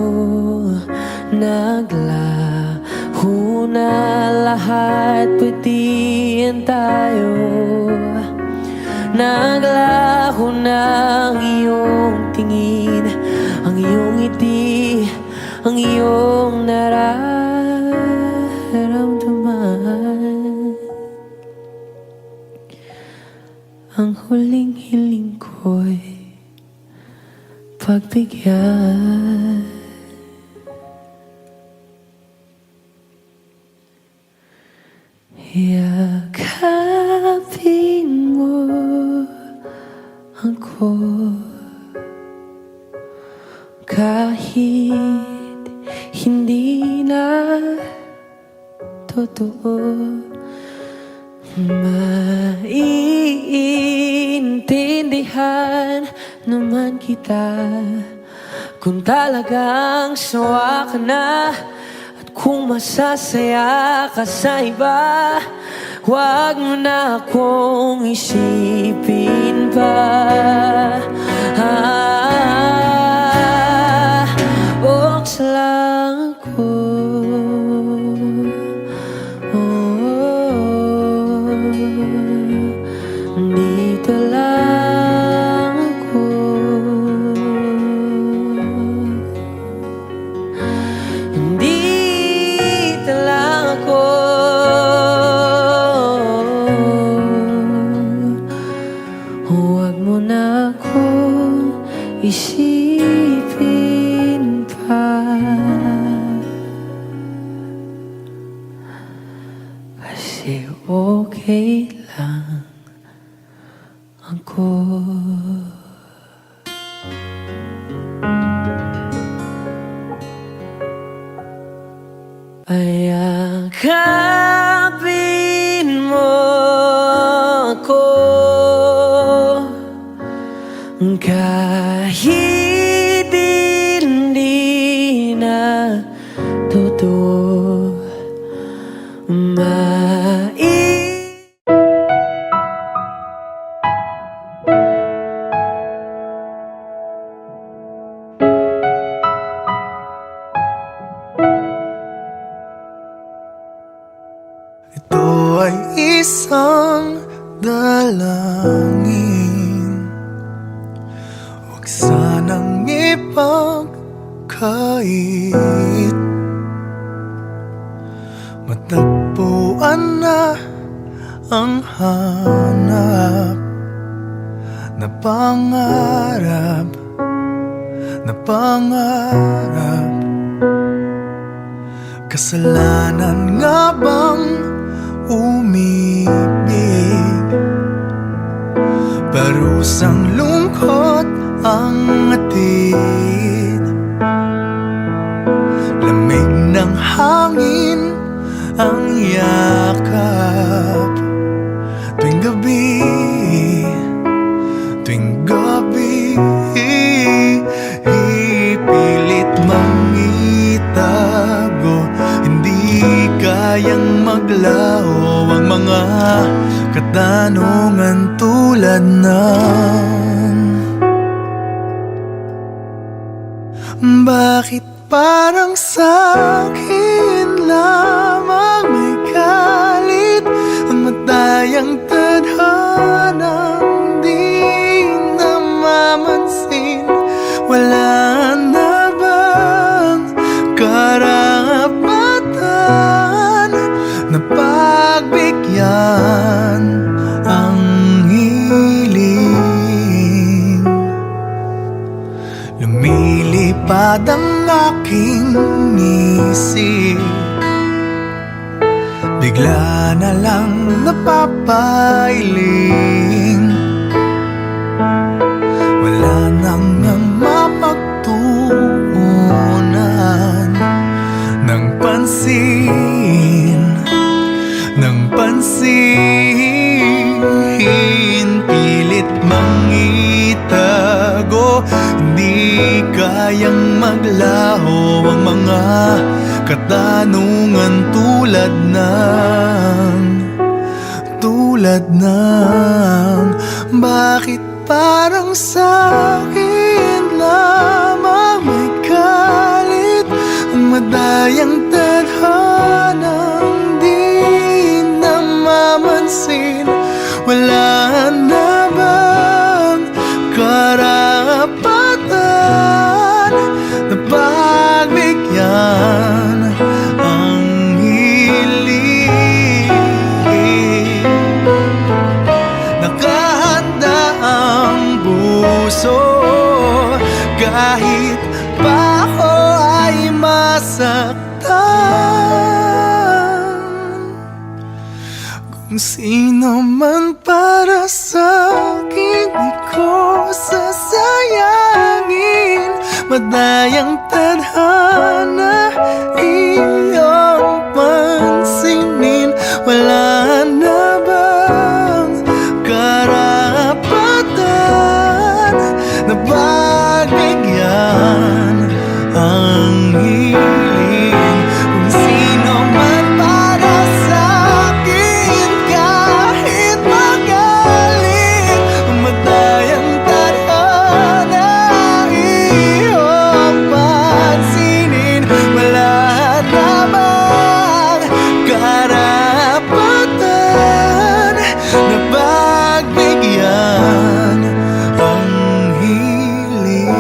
Speaker 7: Naglaho na lahat, pwedihan tayo. Naglaho na ang iyong tingin, ang iyong ngiti, ang iyong nararamdaman. Ang huling hiling ko'y pagbigyan. Yakapin mo ako kahit hindi na totoo. Maiintindihan naman kita kung talagang sawa ka na. Kung masasaya ka sa iba, huwag mo na akong isipin pa. Oks lang ako. Dito lang ako. Dito lang ako. Huwag mo na akong isipin pa. Kasi okay lang ako. Ayakapin mo ako kahit hindi na totoo.
Speaker 4: Ito ay isang dalangin, huwag sanang ipagkait. Matagpuan na ang hanap na pangarap, na pangarap. Kasalanan nga bang umibig? Parusang lungkot ang atid, lamig ng hangin ang yakap. Tuwing gabi, tuwing gabi, ipilit mangitago. Hindi kayang maglaho ang mga katanungan tulad ng bakit parang sa'kin lamang may galit ang matayang tadhanang di namamansin? lumipad ang aking isip. Bigla na lang napapailing, wala nang mapagtuunan ng pansin, ng pansin. Pilit mangitago, di kayang maglaho ang mga katanungan tulad ng bakit parang sa'kin lamang may galit, ang madayang tadhanang di namamansin. Wala na bang karapatan na pagbigyan ang hiling? Nakahanda ang puso kahit pa ako ay masaktan. Kung sino man para sa'kin, di ko sasayangin. Madayang tadhana iyong pansinin. Wala na bang karapatan na pagbigyan ang hiling? Kung sino man para sa'kin, kahit magaling, madayang tadhana iyong pansinin. Wala na bang karapatan na pagbigyan ang hiling?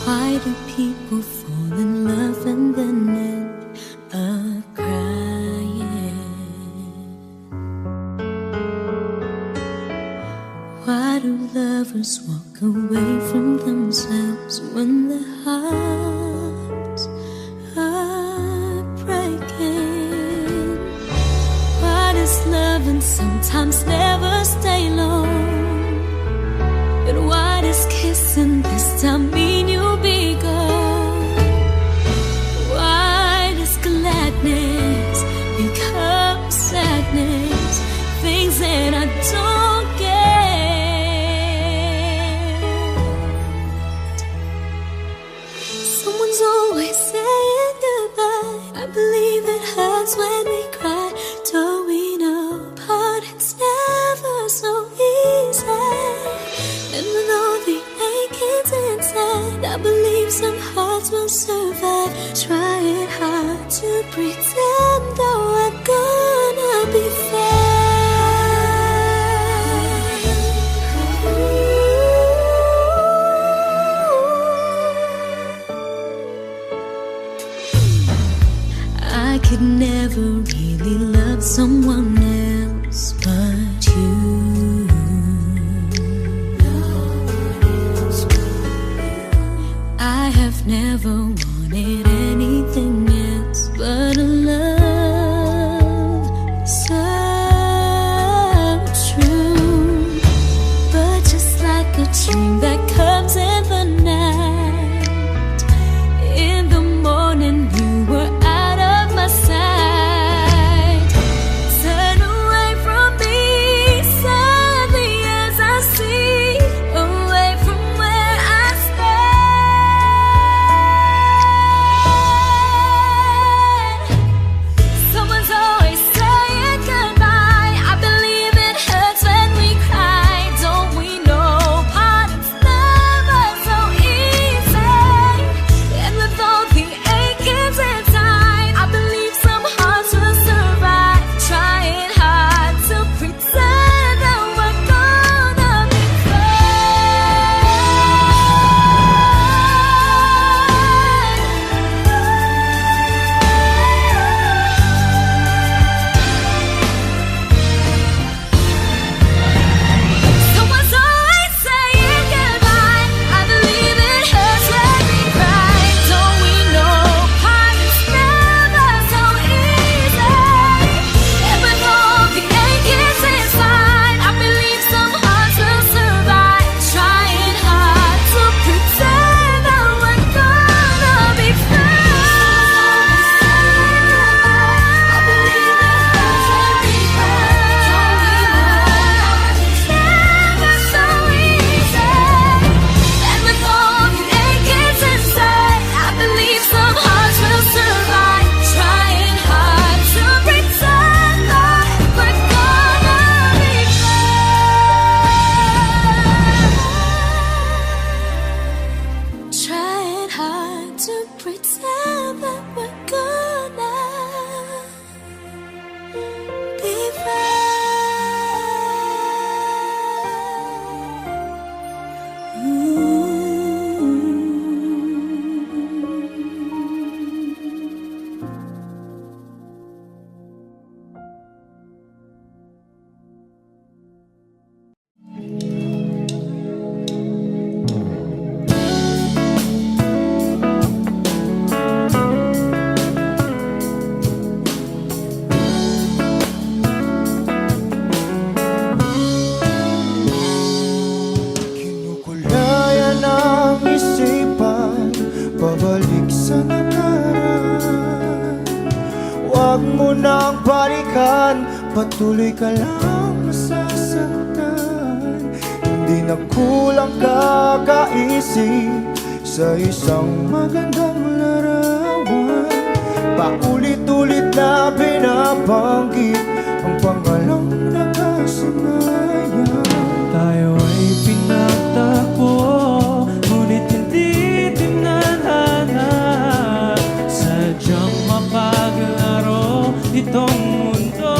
Speaker 1: Why do people fall in love and then end up crying? Why do lovers walk away from themselves when their hearts are breaking? Why does loving sometimes never stay long? And why does kissing this time mean you'll be gone? Why does gladness become sadness? Things that I don't get. Someone's always saying goodbye. I believe it hurts when we cry. Towing apart, it's never so easy. And with all the achings inside, I believe some hearts will survive. Trying hard to pretend though I'm gonna be fine. I could never really love someone else but you. I have never wanted anything else but a love so true. But just like a dream that comes in the night, in the morning you were out of my sight. Turn away from me, sadly as I see, away from where I stand.
Speaker 4: Huwag mo nang balikan, patuloy ka lang masasaktan. Hindi na kulang kakaisip sa isang magandang larawan. Paulit-ulit na binabanggit ang pangalang nakasanayan.
Speaker 7: Tayo ay pinagtagpo, ngunit hindi tinadhana. Sadyang mapaglaro itong mundo.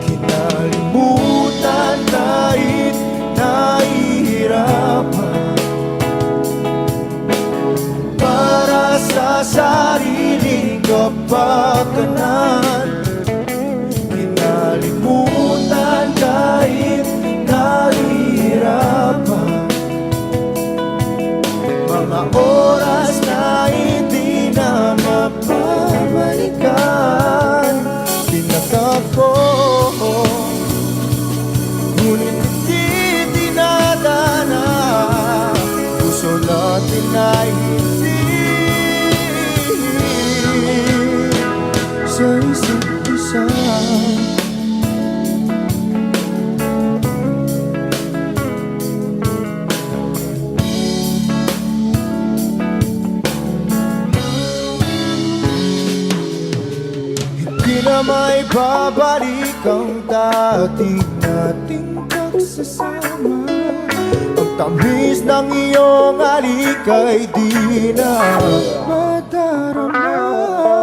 Speaker 4: Kinalimutan kahit nahihirapan, para sa sariling kapakanan. Kinalimutan kahit nahihirapan, mga oras na hindi na mapabalikan. Pinagkako, ngunit hindi dinadana. Puso natin ay hindi sa isa't isa. Hindi na may babalik ang dati nating pagsasama. Ang tamis ng iyong halik ay di na madarama.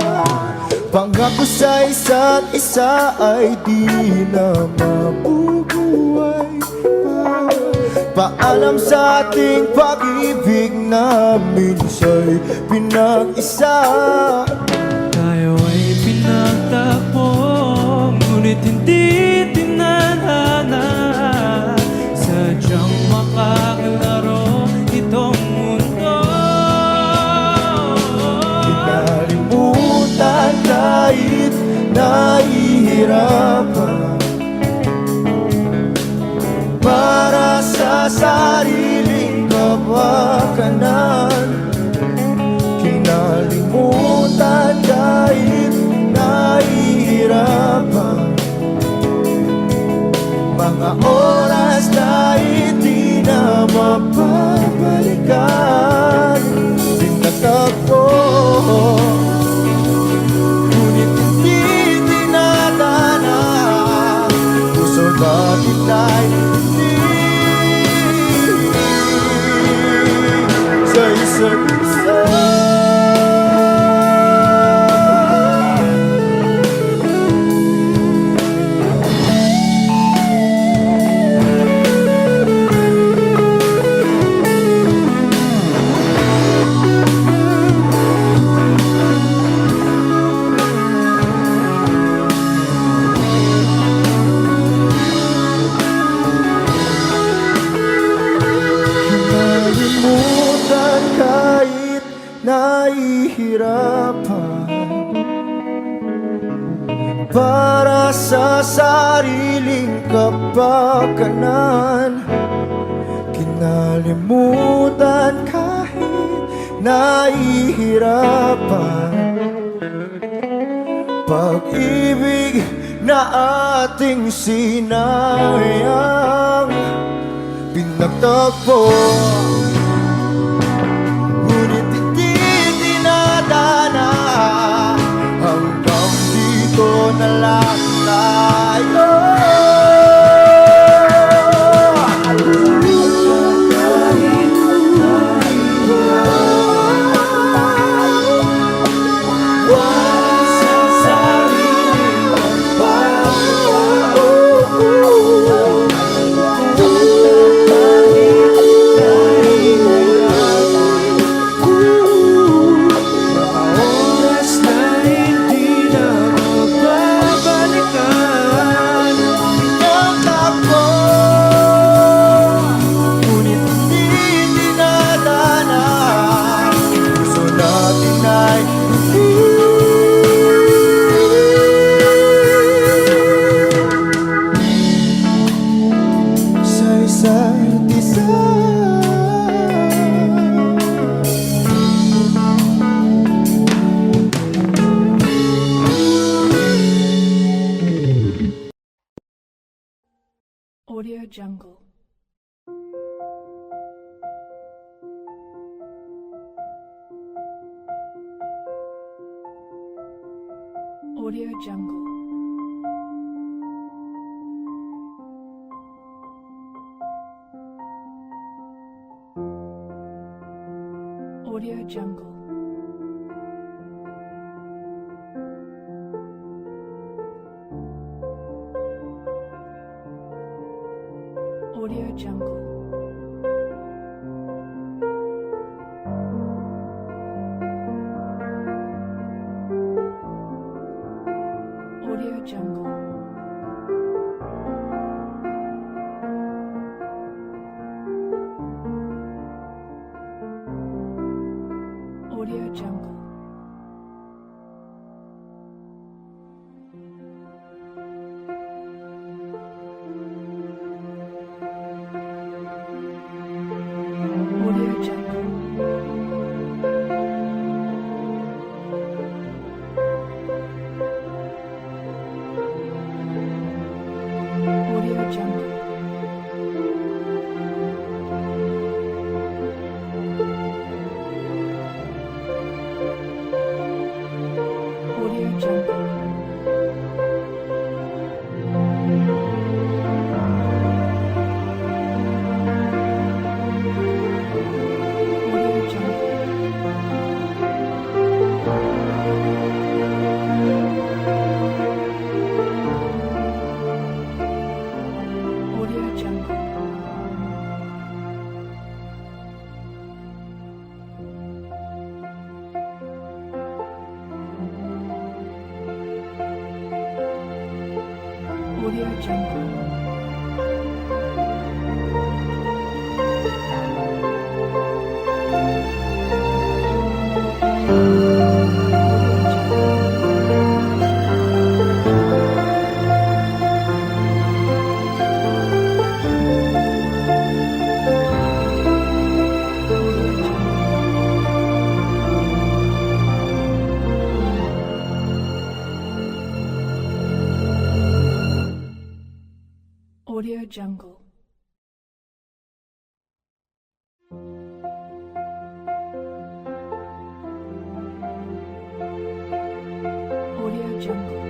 Speaker 4: Pangako sa isa't isa ay di na mabubuhay pa. Paalam sa ating pag-ibig na minsa'y pinag-isa.
Speaker 7: Tayo ay pinagtagpo, ngunit hindi tinadhana. Sadyang mapaglaro itong mundo.
Speaker 4: Kinalimutan kahit nahihirapan, para sa sariling kapakanan. Kinalimutan kahit nahihirapan, mga oras na hindi na mapabalikan. Pinagtagpo, ngunit hindi dinadana. Puso natin ay hindi sa isa't isa. Kinalimutan kahit nahihirapan, para sa sariling kapakanan. Kinalimutan kahit nahihirapan, pag-ibig na ating sinayang. Pinagtagpo, ngunit hindi dinadana. Hanggang dito na lang tayo.
Speaker 7: Jungle. Audio Jungle. Audio Jungle. Audio Jungle. Audio Jungle. Audio Jungle. Audio Jungle. Audio Jungle. Audio Jungle. Audio Jungle. Audio Jungle. Audio Jungle. Audio Jungle. Audio Jungle.